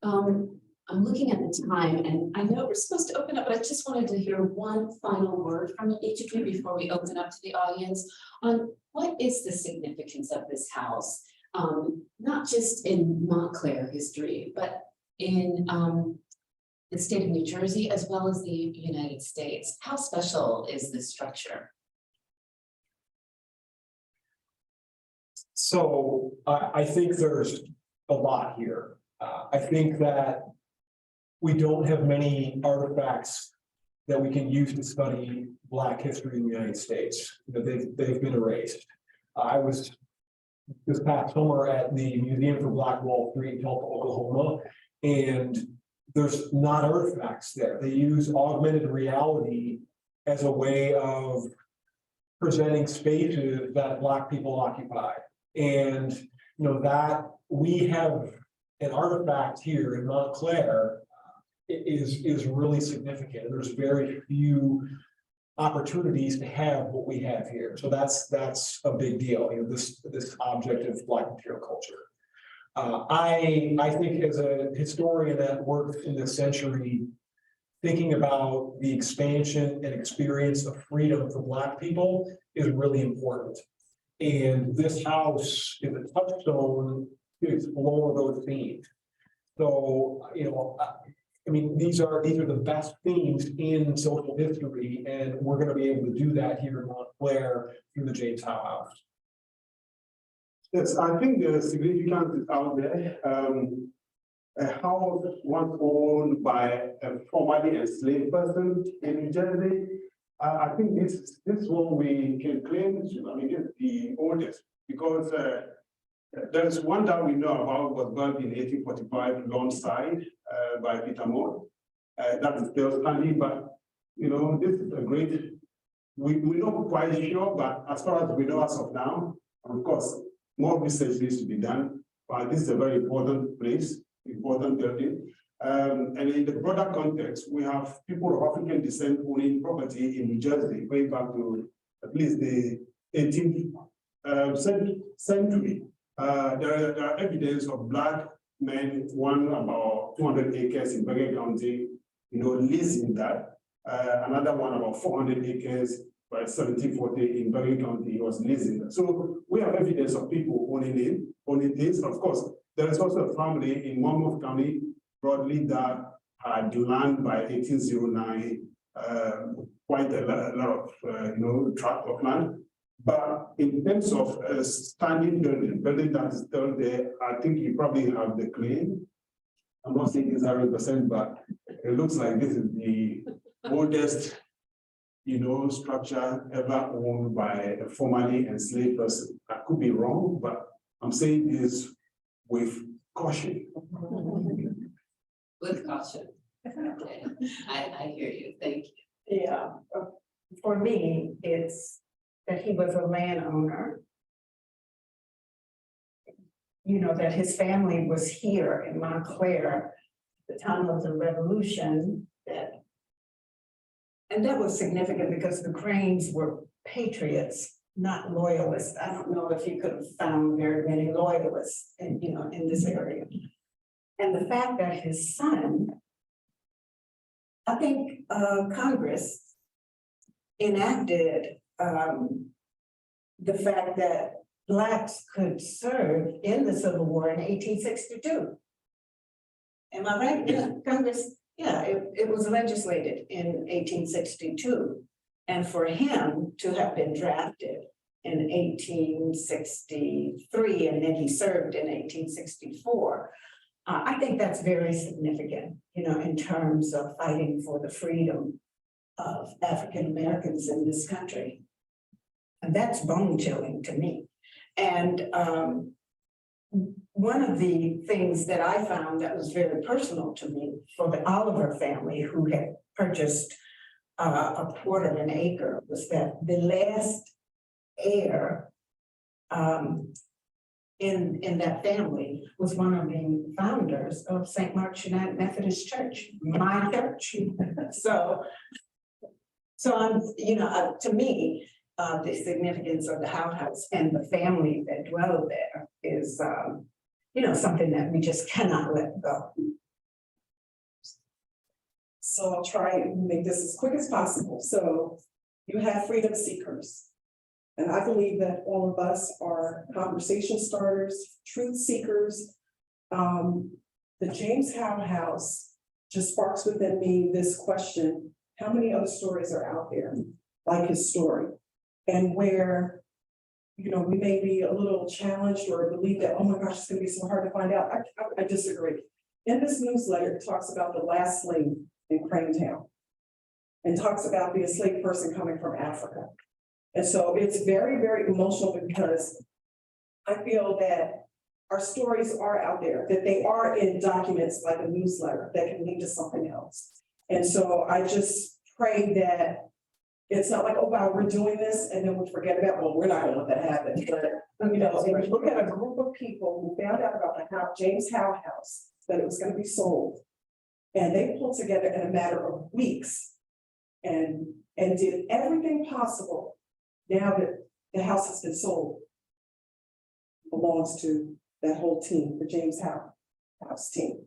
I'm looking at the time and I know we're supposed to open up, but I just wanted to hear one final word from each of you before we open up to the audience on what is the significance of this house, not just in Montclair history, but in the state of New Jersey, as well as the United States. How special is this structure? So I think there's a lot here. I think that we don't have many artifacts that we can use to study Black history in the United States. They've been erased. I was this past summer at the Museum for Black Wall Street in Tulsa, Oklahoma, and there's not artifacts there. They use augmented reality as a way of presenting spaces that Black people occupy. And that we have an artifact here in Montclair is really significant. There's very few opportunities to have what we have here. So that's a big deal, this object of Black material culture. I think as a historian that worked in this century, thinking about the expansion and experience of freedom for Black people is really important. And this house is a touchstone to explore those themes. So, I mean, these are the best themes in social history, and we're going to be able to do that here in Montclair through the James Howe House. Yes, I think the significance is out there. A house once owned by a formerly enslaved person in New Jersey. I think this one we can claim is the oldest because there's one that we know about was built in 1845 alongside by Peter Moore. That is still standing, but this is a great. We're not quite sure, but as far as we know as of now, of course, more research needs to be done. But this is a very important place, important building. And in the broader context, we have people of African descent owning property in New Jersey, going back to at least the 18th century. There are evidence of Black men, one about 200 acres in Bergen County, leasing that. Another one about 400 acres by 1740 in Bergen County was leasing that. So we have evidence of people owning this. Of course, there is also a family in Monmouth County, broadly, that had land by 1809, quite a lot of tract of land. But in terms of a standing building that is still there, I think you probably have the claim. I'm not saying it's 100%, but it looks like this is the oldest, structure ever owned by a formerly enslaved person. I could be wrong, but I'm saying this with caution. With caution. Okay. I hear you. Thank you. Yeah, for me, it's that he was a landowner. That his family was here in Montclair at the time of the Revolution. And that was significant because the Cranes were patriots, not loyalists. I don't know if you could have found very many loyalists in this area. And the fact that his son, I think Congress enacted the fact that Blacks could serve in the Civil War in 1862. Am I right? Yeah, Congress, it was legislated in 1862. And for him to have been drafted in 1863, and then he served in 1864, I think that's very significant, in terms of fighting for the freedom of African Americans in this country. And that's bone chilling to me. And one of the things that I found that was very personal to me for the Oliver family, who had purchased a quarter of an acre, was that the last heir in that family was one of the founders of St. Mark's United Methodist Church, my church. So I'm, to me, the significance of the Howe House and the family that dwell there is, something that we just cannot let go. So I'll try and make this as quick as possible. So you have freedom seekers. And I believe that all of us are conversation starters, truth seekers. The James Howe House just sparks within me this question: how many other stories are out there like his story? And where, we may be a little challenged or believe that, oh my gosh, it's gonna be so hard to find out. I disagree. In this newsletter, it talks about the last slave in Crane Town and talks about the enslaved person coming from Africa. And so it's very, very emotional because I feel that our stories are out there, that they are in documents like a newsletter that can lead to something else. And so I just pray that it's not like, oh, wow, we're doing this and then we forget about, well, we're not gonna let that happen. But, if you look at a group of people who found out about the James Howe House, that it was gonna be sold. And they pulled together in a matter of weeks and did everything possible. Now that the house has been sold, belongs to that whole team, the James Howe House team.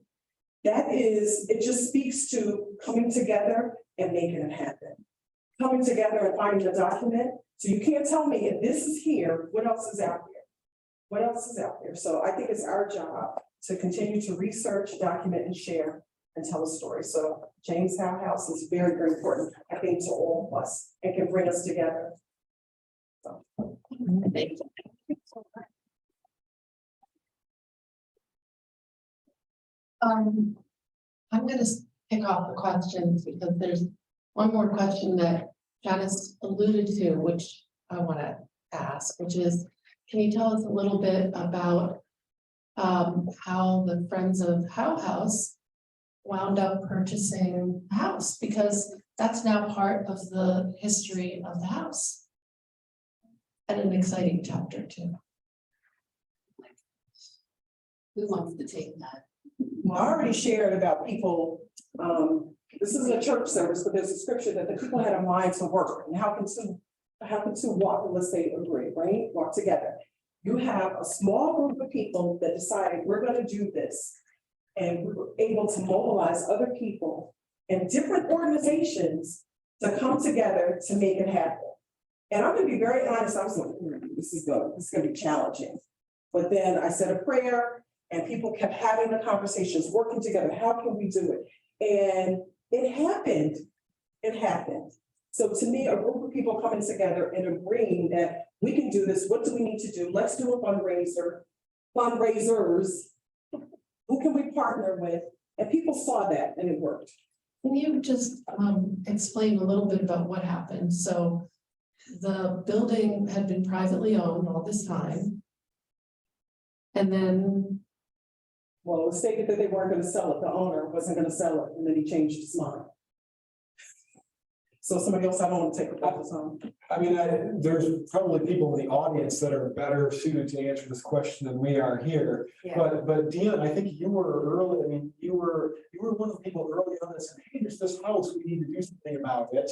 It just speaks to coming together and making it happen. Coming together and finding a document. So you can't tell me if this is here, what else is out there? What else is out there? So I think it's our job to continue to research, document, and share and tell a story. So James Howe House is very, very important, I think, to all of us and can bring us together. So. Thank you. I'm gonna pick off the questions because there's one more question that Janice alluded to, which I want to ask, which is, can you tell us a little bit about how the Friends of Howe House wound up purchasing the house? Because that's now part of the history of the house. And an exciting chapter too. Who wants to take that? Well, I already shared about people, this is a church service, but there's a scripture that the people had a mind to work. And how can two walk unless they agree, right? Walk together. You have a small group of people that decided we're gonna do this. And we were able to mobilize other people and different organizations to come together to make it happen. And I'm gonna be very honest, I was like, this is gonna be challenging. But then I said a prayer and people kept having the conversations, working together. How can we do it? And it happened. It happened. So to me, a group of people coming together and agreeing that we can do this. What do we need to do? Let's do a fundraisers. Who can we partner with? And people saw that and it worked. Can you just explain a little bit about what happened? So the building had been privately owned all this time. And then, well, it was stated that they weren't going to sell it. The owner wasn't going to sell it, and then he changed his mind. So somebody else, I don't want to take the focus on. I mean, there's probably people in the audience that are better suited to answer this question than we are here. Yeah. But Deanne, I think you were early. I mean, you were one of the people early on that said, "Hey, there's this house. We need to do something about it."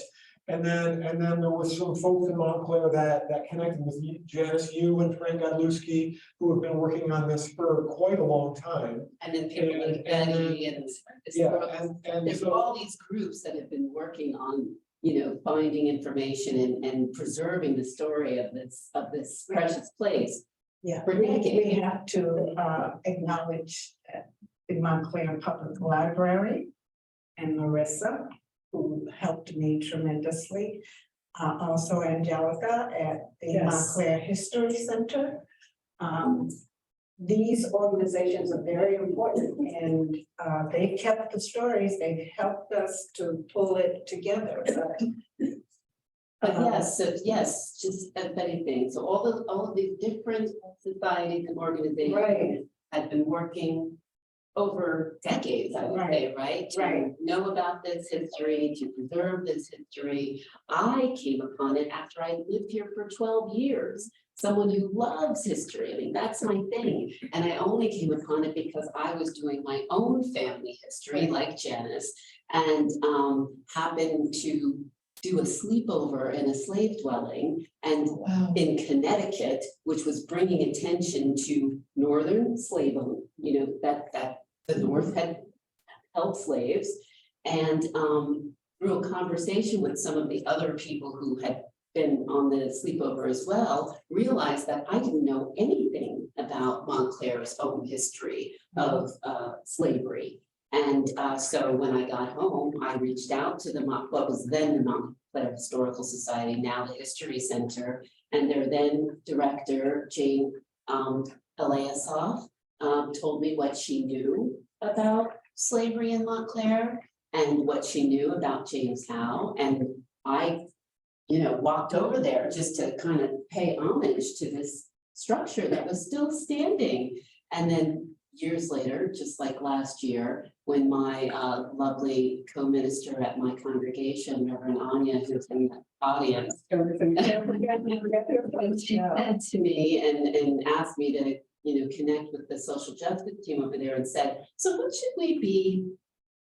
And then there was some folks in Montclair that connected with Janice, you and Frank Godlewski, who have been working on this for quite a long time. And then people like Betty and there's so all these groups that have been working on, finding information and preserving the story of this precious place. Yeah, For we decades. have to acknowledge the Montclair Public Library and Marissa, who helped me tremendously. Also Angelica at the Yes. Montclair History Center. These organizations are very important and they kept the stories. They've helped us to pull it together. But yes, just as many things. So all of these different societies and organizations Right. have been working over decades, I would say, right? Right. To know about this history, to preserve this history. I came upon it after I lived here for 12 years. someone who loves history. I mean, that's my thing. And I only came upon it because I was doing my own family history, like Janice, and happened to do a sleepover in a slave dwelling and Wow. in Connecticut, which was bringing attention to northern slavery, you know, that the North had held slaves. And through a conversation with some of the other people who had been on the sleepover as well, realized that I didn't know anything about Montclair's own history of slavery. And so when I got home, I reached out to what was then the Montclair Historical Society, now the History Center, and their then director, Jane Eliasoff, told me what she knew about slavery in Montclair and what she knew about James Howe. And I, you know, walked over there just to kind of pay homage to this structure that was still standing. And then years later, just like last year, when my lovely co-minister at my congregation, Reverend Anya, who's in the audience, she said to me and asked me to, you know, connect with the social justice team over there and said, so what should we be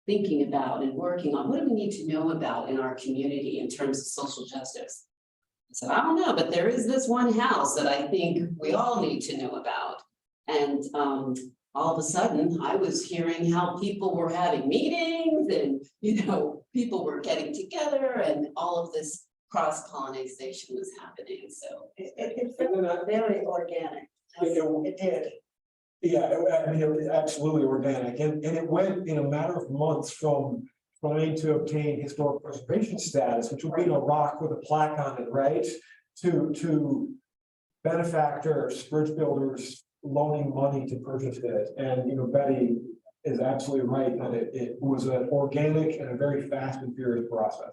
thinking about and working on? What do we need to know about in our community in terms of social justice? I said, I don't know, but there is this one house that I think we all need to know about. And all of a sudden, I was hearing how people were having meetings and, you know, people were getting together and all of this cross-pollination was happening, so. It felt very organic. It did. Yeah, I mean, it was absolutely organic, and it went in a matter of months from trying to obtain historic preservation status, which would be a rock with a plaque on it, right? To benefactors, bridge builders loaning money to purchase it. And, you know, Betty is absolutely right that it was an organic and a very fast and furious process.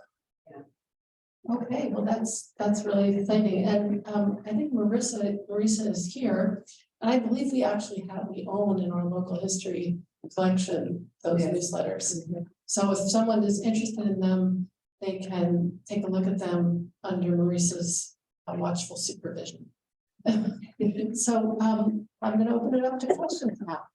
Okay, well, that's really exciting. And I think Marissa is here. And I believe we own in our local history collection, those newsletters. So if someone is interested in them, they can take a look at them under Marissa's watchful supervision. So I'm going to open it up to questions now.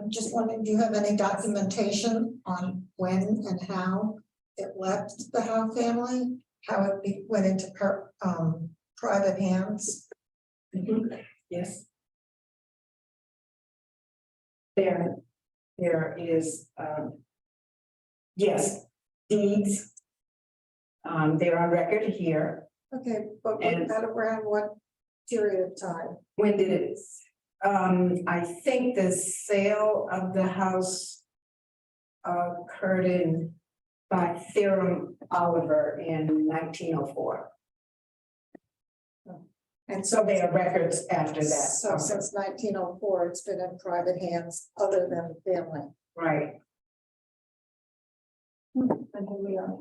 Just wondering, do you have any documentation on when and how it left the Howe family? How it went into private hands? Yes. There is, yes, deeds. They're on record here. Okay, but And- around what period of time? When did it? I think the sale of the house occurred by Theorem Oliver in 1904. And so there are records after that. So since 1904, it's been in private hands other than the family. Right. And here we are.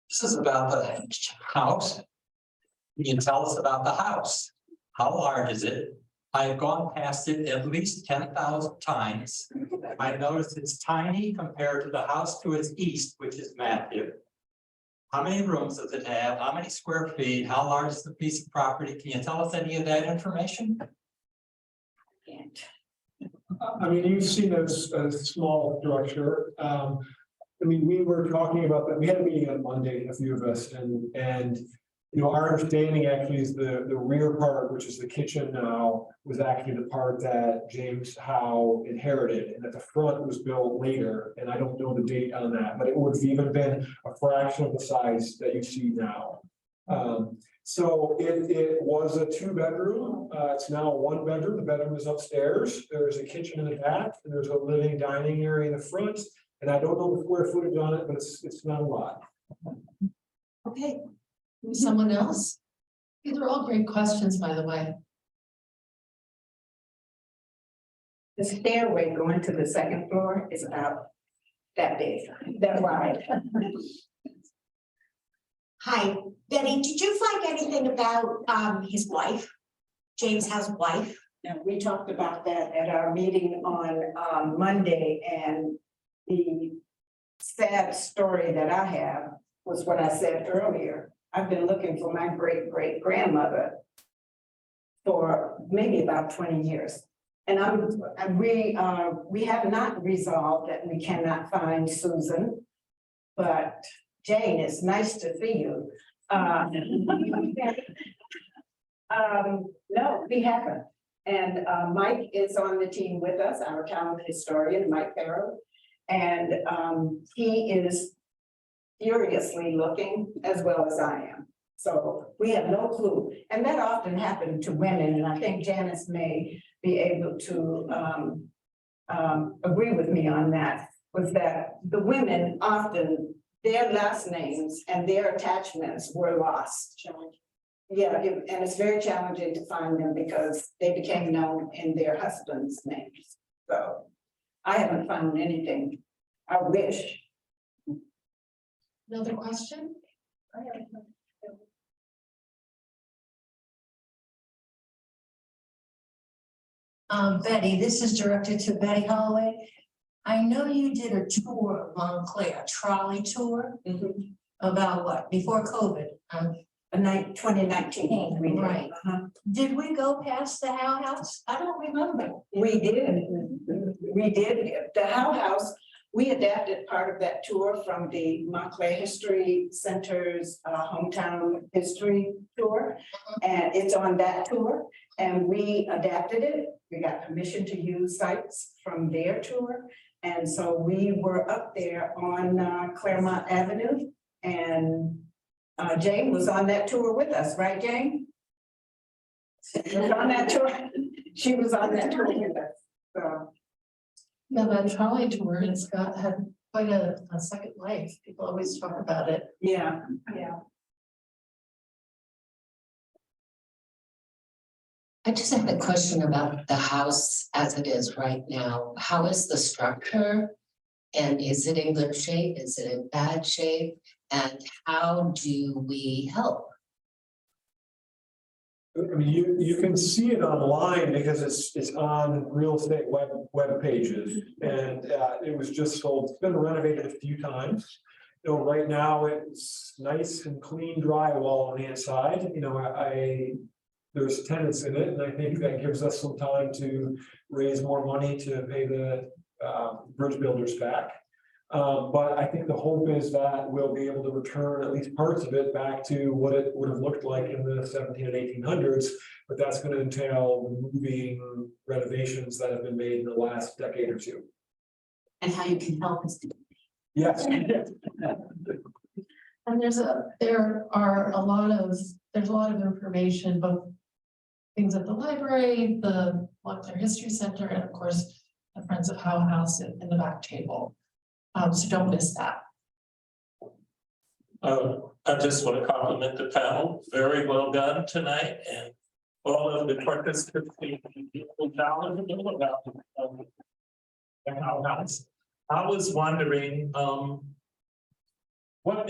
This is about the house. Can you tell us about the house? How large is it? I have gone past it at least 10,000 times. I noticed it's tiny compared to the house to its east, which is massive. How many rooms does it have? How many square feet? How large is the piece of property? Can you tell us any of that information? I mean, you've seen a small structure. I mean, we were talking about that. We had a meeting on Monday, a few of us, and you know, our understanding actually is the rear part, which is the kitchen now, was actually the part that James Howe inherited, and that the front was built later. And I don't know the date on that, but it would have even been a fraction of the size that you see now. So it was a 2-bedroom. It's now a 1-bedroom. The bedroom is upstairs. There's a kitchen in the back, and there's a living dining area in the front. And I don't know the square footage on it, but it's not a lot. Okay, someone else? These are all great questions, by the way. The stairway going to the second floor is about that big, that wide. Hi, Betty, did you find anything about his wife, James Howe's wife? And we talked about that at our meeting on Monday, and the sad story that I have was what I said earlier. I've been looking for my great-great-grandmother for maybe about 20 years. And we have not resolved that we cannot find Susan. But Jane, it's nice to see you. No, we haven't. And Mike is on the team with us, our town historian, Mike Farrow. And he is furiously looking as well as I am. So we have no clue. And that often happened to women. And I think Janice may be able to agree with me on that, was that the women often, their last names and their attachments were lost. Yeah, and it's very challenging to find them because they became known in their husband's names. So I haven't found anything. I wish. Another question? Betty, this is directed to Betty Holloway. I know you did a tour of Montclair, a trolley tour about what, before COVID? 2019. we did. Right. Did we go past the Howe House? I don't remember. We did. We did. The Howe House, we adapted part of that tour from the Montclair History Center's hometown history tour. And it's on that tour. And we adapted it. We got permission to use sites from their tour. And so we were up there on Claremont Avenue. And Jane was on that tour with us, right, Jane? She was on that tour. She was on that tour with us. So. Yeah, that trolley tour had quite a second life. People always talk about it. Yeah. I just have a question about the house as it is right now. How is the structure? And is it in good shape? Is it in bad shape? And how do we help? I mean, you can see it online because it's on real estate web pages, and it was just sold. It's been renovated a few times. You know, right now it's nice and clean drywall on the inside. You know, there's tenants in it, and I think that gives us some time to raise more money to pay the bridge builders back. But I think the hope is that we'll be able to return at least parts of it back to what it would have looked like in the 1700s and 1800s. But that's going to entail moving renovations that have been made in the last decade or two. And how you can help us do. Yes. And there's a lot of information, both things at the library, the Montclair History Center, and of course, the Friends of Howe House in the back table. So don't miss that. I just want to compliment the panel. Very well done tonight, and all of the participants knowledgeable about the Howe House. I was wondering, what were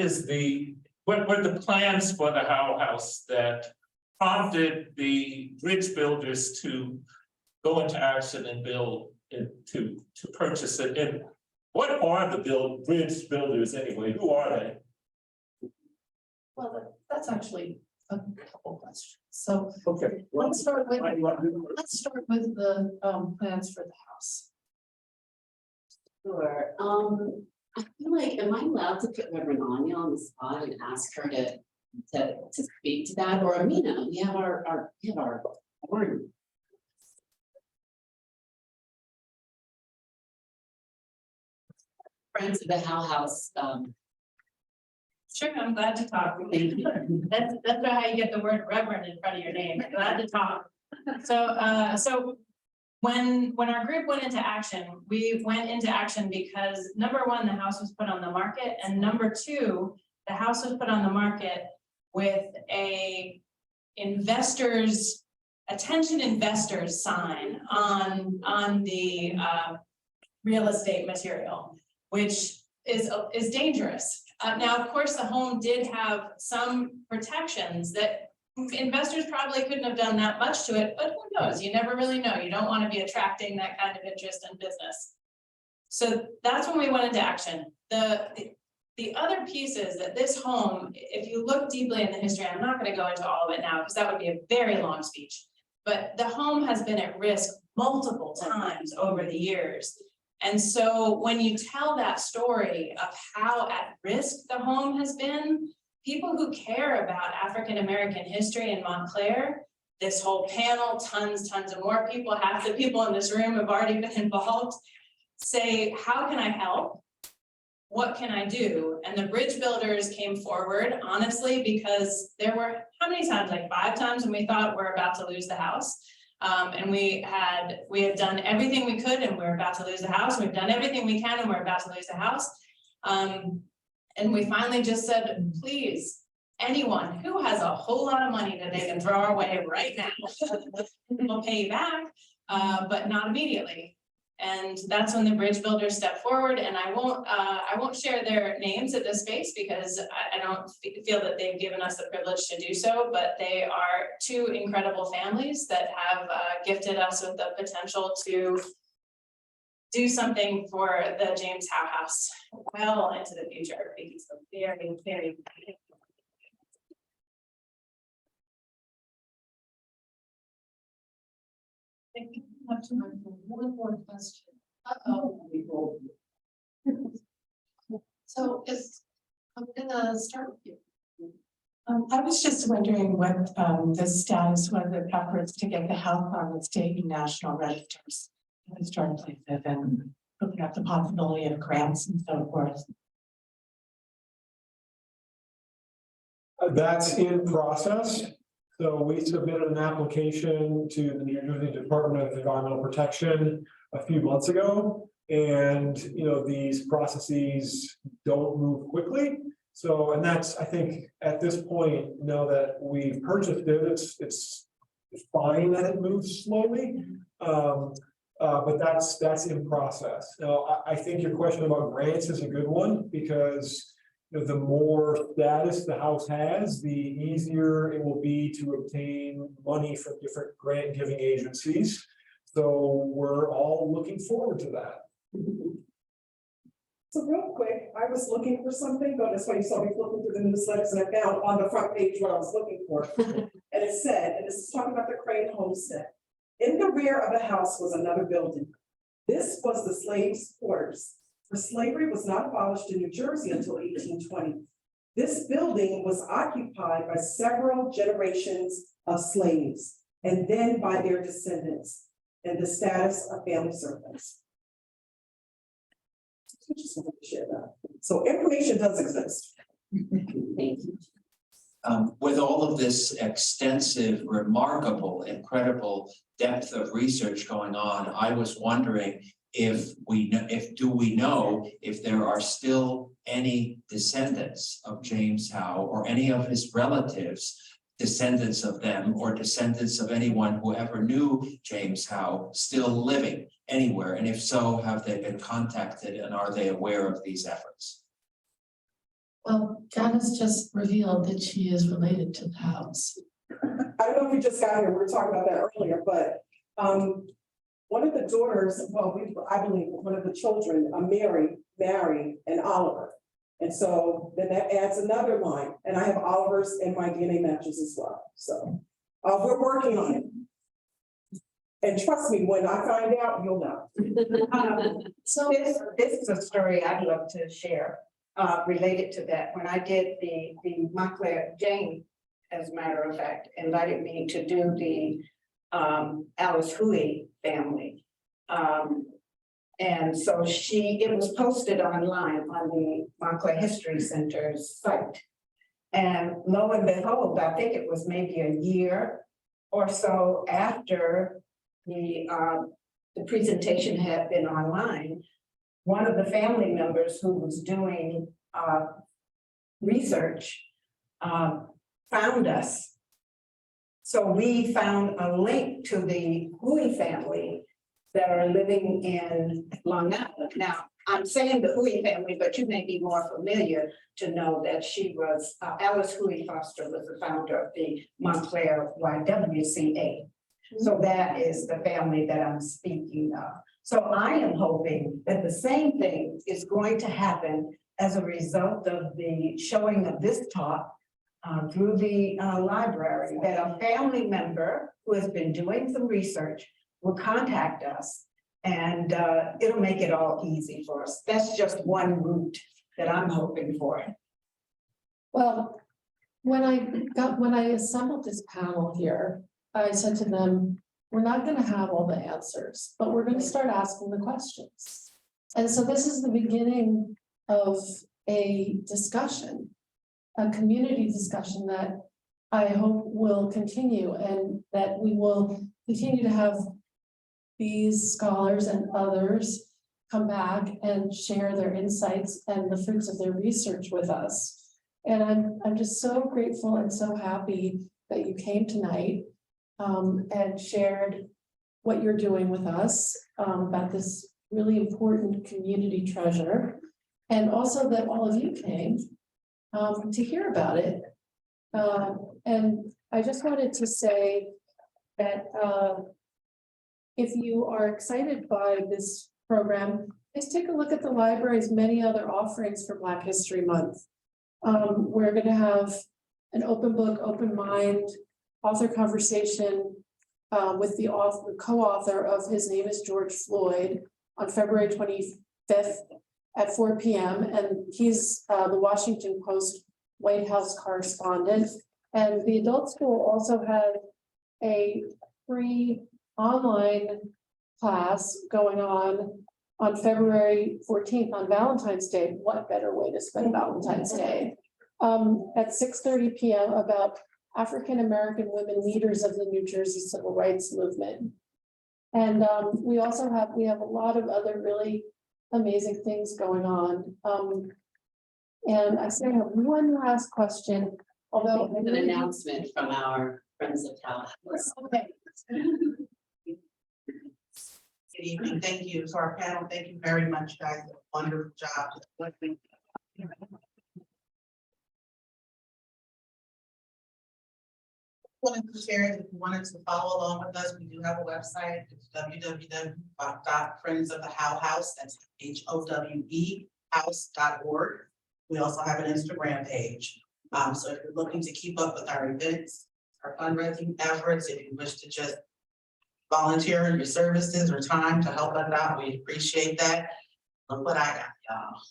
the plans for the Howe House that prompted the bridge builders to go into action and build it, to purchase it? And what are the bridge builders anyway? Who are they? Well, that's actually a couple questions. So Okay. let's start with the plans for the house. Sure. I feel like, am I allowed to put Reverend Anya on the spot and ask her to speak to that, or Amina? We have our word. Friends of the Howe House. Sure, I'm glad to talk. That's how you get the word reverend in front of your name. Glad to talk. So when our group went into action, we went into action because number one, the house was put on the market, and number two, the house was put on the market with a attention investors sign on the real estate material, which is dangerous. Now, of course, the home did have some protections that investors probably couldn't have done that much to it, but who knows? You never really know. You don't want to be attracting that kind of interest in business. So that's when we went into action. The The other piece is that this home, if you look deeply in the history, I'm not gonna go into all of it now, because that would be a very long speech. But the home has been at risk multiple times over the years. And so when you tell that story of how at risk the home has been, people who care about African-American history in Montclair, this whole panel, tons of more people, half the people in this room have already been involved, say, how can I help? What can I do? And the bridge builders came forward, honestly, because there were, how many times, like 5 times when we thought we're about to lose the house. And we had done everything we could and we're about to lose the house. We've done everything we can and we're about to lose the house. And we finally just said, please, anyone who has a whole lot of money that they can throw our way right now, we'll pay you back, but not immediately. And that's when the bridge builders stepped forward, and I won't share their names at this space because I don't feel that they've given us the privilege to do so, but they are 2 incredible families that have gifted us with the potential to do something for the James Howe House well into the future. Because it's very. Thank you. Have time for one more question. So I'm gonna start with you. I was just wondering what the status was of efforts to get the health on the state and national registers of historic places and looking at the possibility of grants and so forth. That's in process. So we submitted an application to the New Jersey Department of Environmental Protection a few months ago. And, these processes don't move quickly. So, and that's, I think, at this point, now that we've purchased it, it's fine that it moves slowly. But that's in process. Now, I think your question about grants is a good one because the more status the house has, the easier it will be to obtain money from different grant giving agencies. So we're all looking forward to that. So real quick, I was looking for something, but that's why you saw me flipping through the newsletters and I found on the front page what I was looking for. And it said, and this is talking about the Crane homestead. In the rear of the house was another building. This was the slaves' quarters. For slavery was not abolished in New Jersey until 1820. This building was occupied by several generations of slaves and then by their descendants and the status of family servants. I just wanted to share that. So information does exist. Thank you. With all of this extensive, remarkable, incredible depth of research going on, I was wondering if we know if there are still any descendants of James Howe or any of his relatives, descendants of them or descendants of anyone who ever knew James Howe still living anywhere, and if so, have they been contacted and are they aware of these efforts? Well, Janice just revealed that she is related to the house. I don't know if we just got here, we were talking about that earlier, but one of the daughters, I believe one of the children, Mary, married an Oliver. And so then that adds another line, and I have Olivers in my DNA matches as well. So we're working on it. And trust me, when I find out, you'll know. So this is a story I'd love to share related to that. When I did the Montclair, Jane, as a matter of fact, invited me to do the Alice Huey family. And so it was posted online on the Montclair History Center's site. And lo and behold, I think it was maybe a year or so after the presentation had been online, one of the family members who was doing research found us. So we found a link to the Huey family that are living in Long Island. Now, I'm saying the Huey family, but you may be more familiar to know that she was, Alice Huey Foster was the founder of the Montclair YWCA. So that is the family that I'm speaking of. So I am hoping that the same thing is going to happen as a result of the showing of this talk through the library, that a family member who has been doing some research will contact us, and it'll make it all easy for us. That's just one route that I'm hoping for. Well, when I assembled this panel here, I said to them, we're not gonna have all the answers, but we're gonna start asking the questions. And so this is the beginning of a discussion, a community discussion that I hope will continue, and that we will continue to have these scholars and others come back and share their insights and the fruits of their research with us. And I'm just so grateful and so happy that you came tonight and shared what you're doing with us about this really important community treasure. And also that all of you came to hear about it. And I just wanted to say that if you are excited by this program, please take a look at the library's many other offerings for Black History Month. We're going to have an open book, open mind, author conversation with the author, co-author of His Name is George Floyd on February 25th at 4 p.m. And he's the Washington Post White House correspondent. And the adult school also had a free online class going on February 14th on Valentine's Day. What better way to spend Valentine's Day? At 6:30 p.m. about African-American women leaders of the New Jersey Civil Rights Movement. And we have a lot of other really amazing things going on. And I say I have one last question, although An announcement from our friends of Howe House. Okay. Good evening. Thank you to our panel. Thank you very much, guys. Wonderful job. Wanted to share, if you wanted to follow along with us, we do have a website. It's www.friendsofthehowe.house. That's HOWE house.org. We also have an Instagram page. So if you're looking to keep up with our events, our fundraising efforts, if you wish to just volunteer your services or time to help us out, we appreciate that. Look what I got, y'all.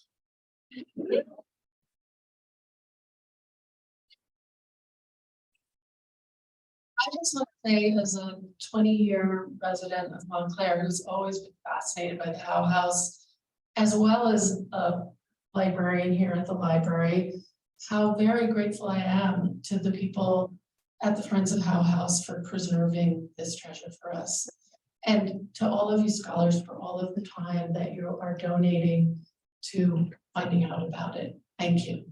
I just want to say, as a 20-year resident of Montclair who's always been fascinated by the Howe House, as well as a librarian here at the library, how very grateful I am to the people at the Friends of Howe House for preserving this treasure for us. And to all of you scholars for all of the time that you are donating to finding out about it. Thank you.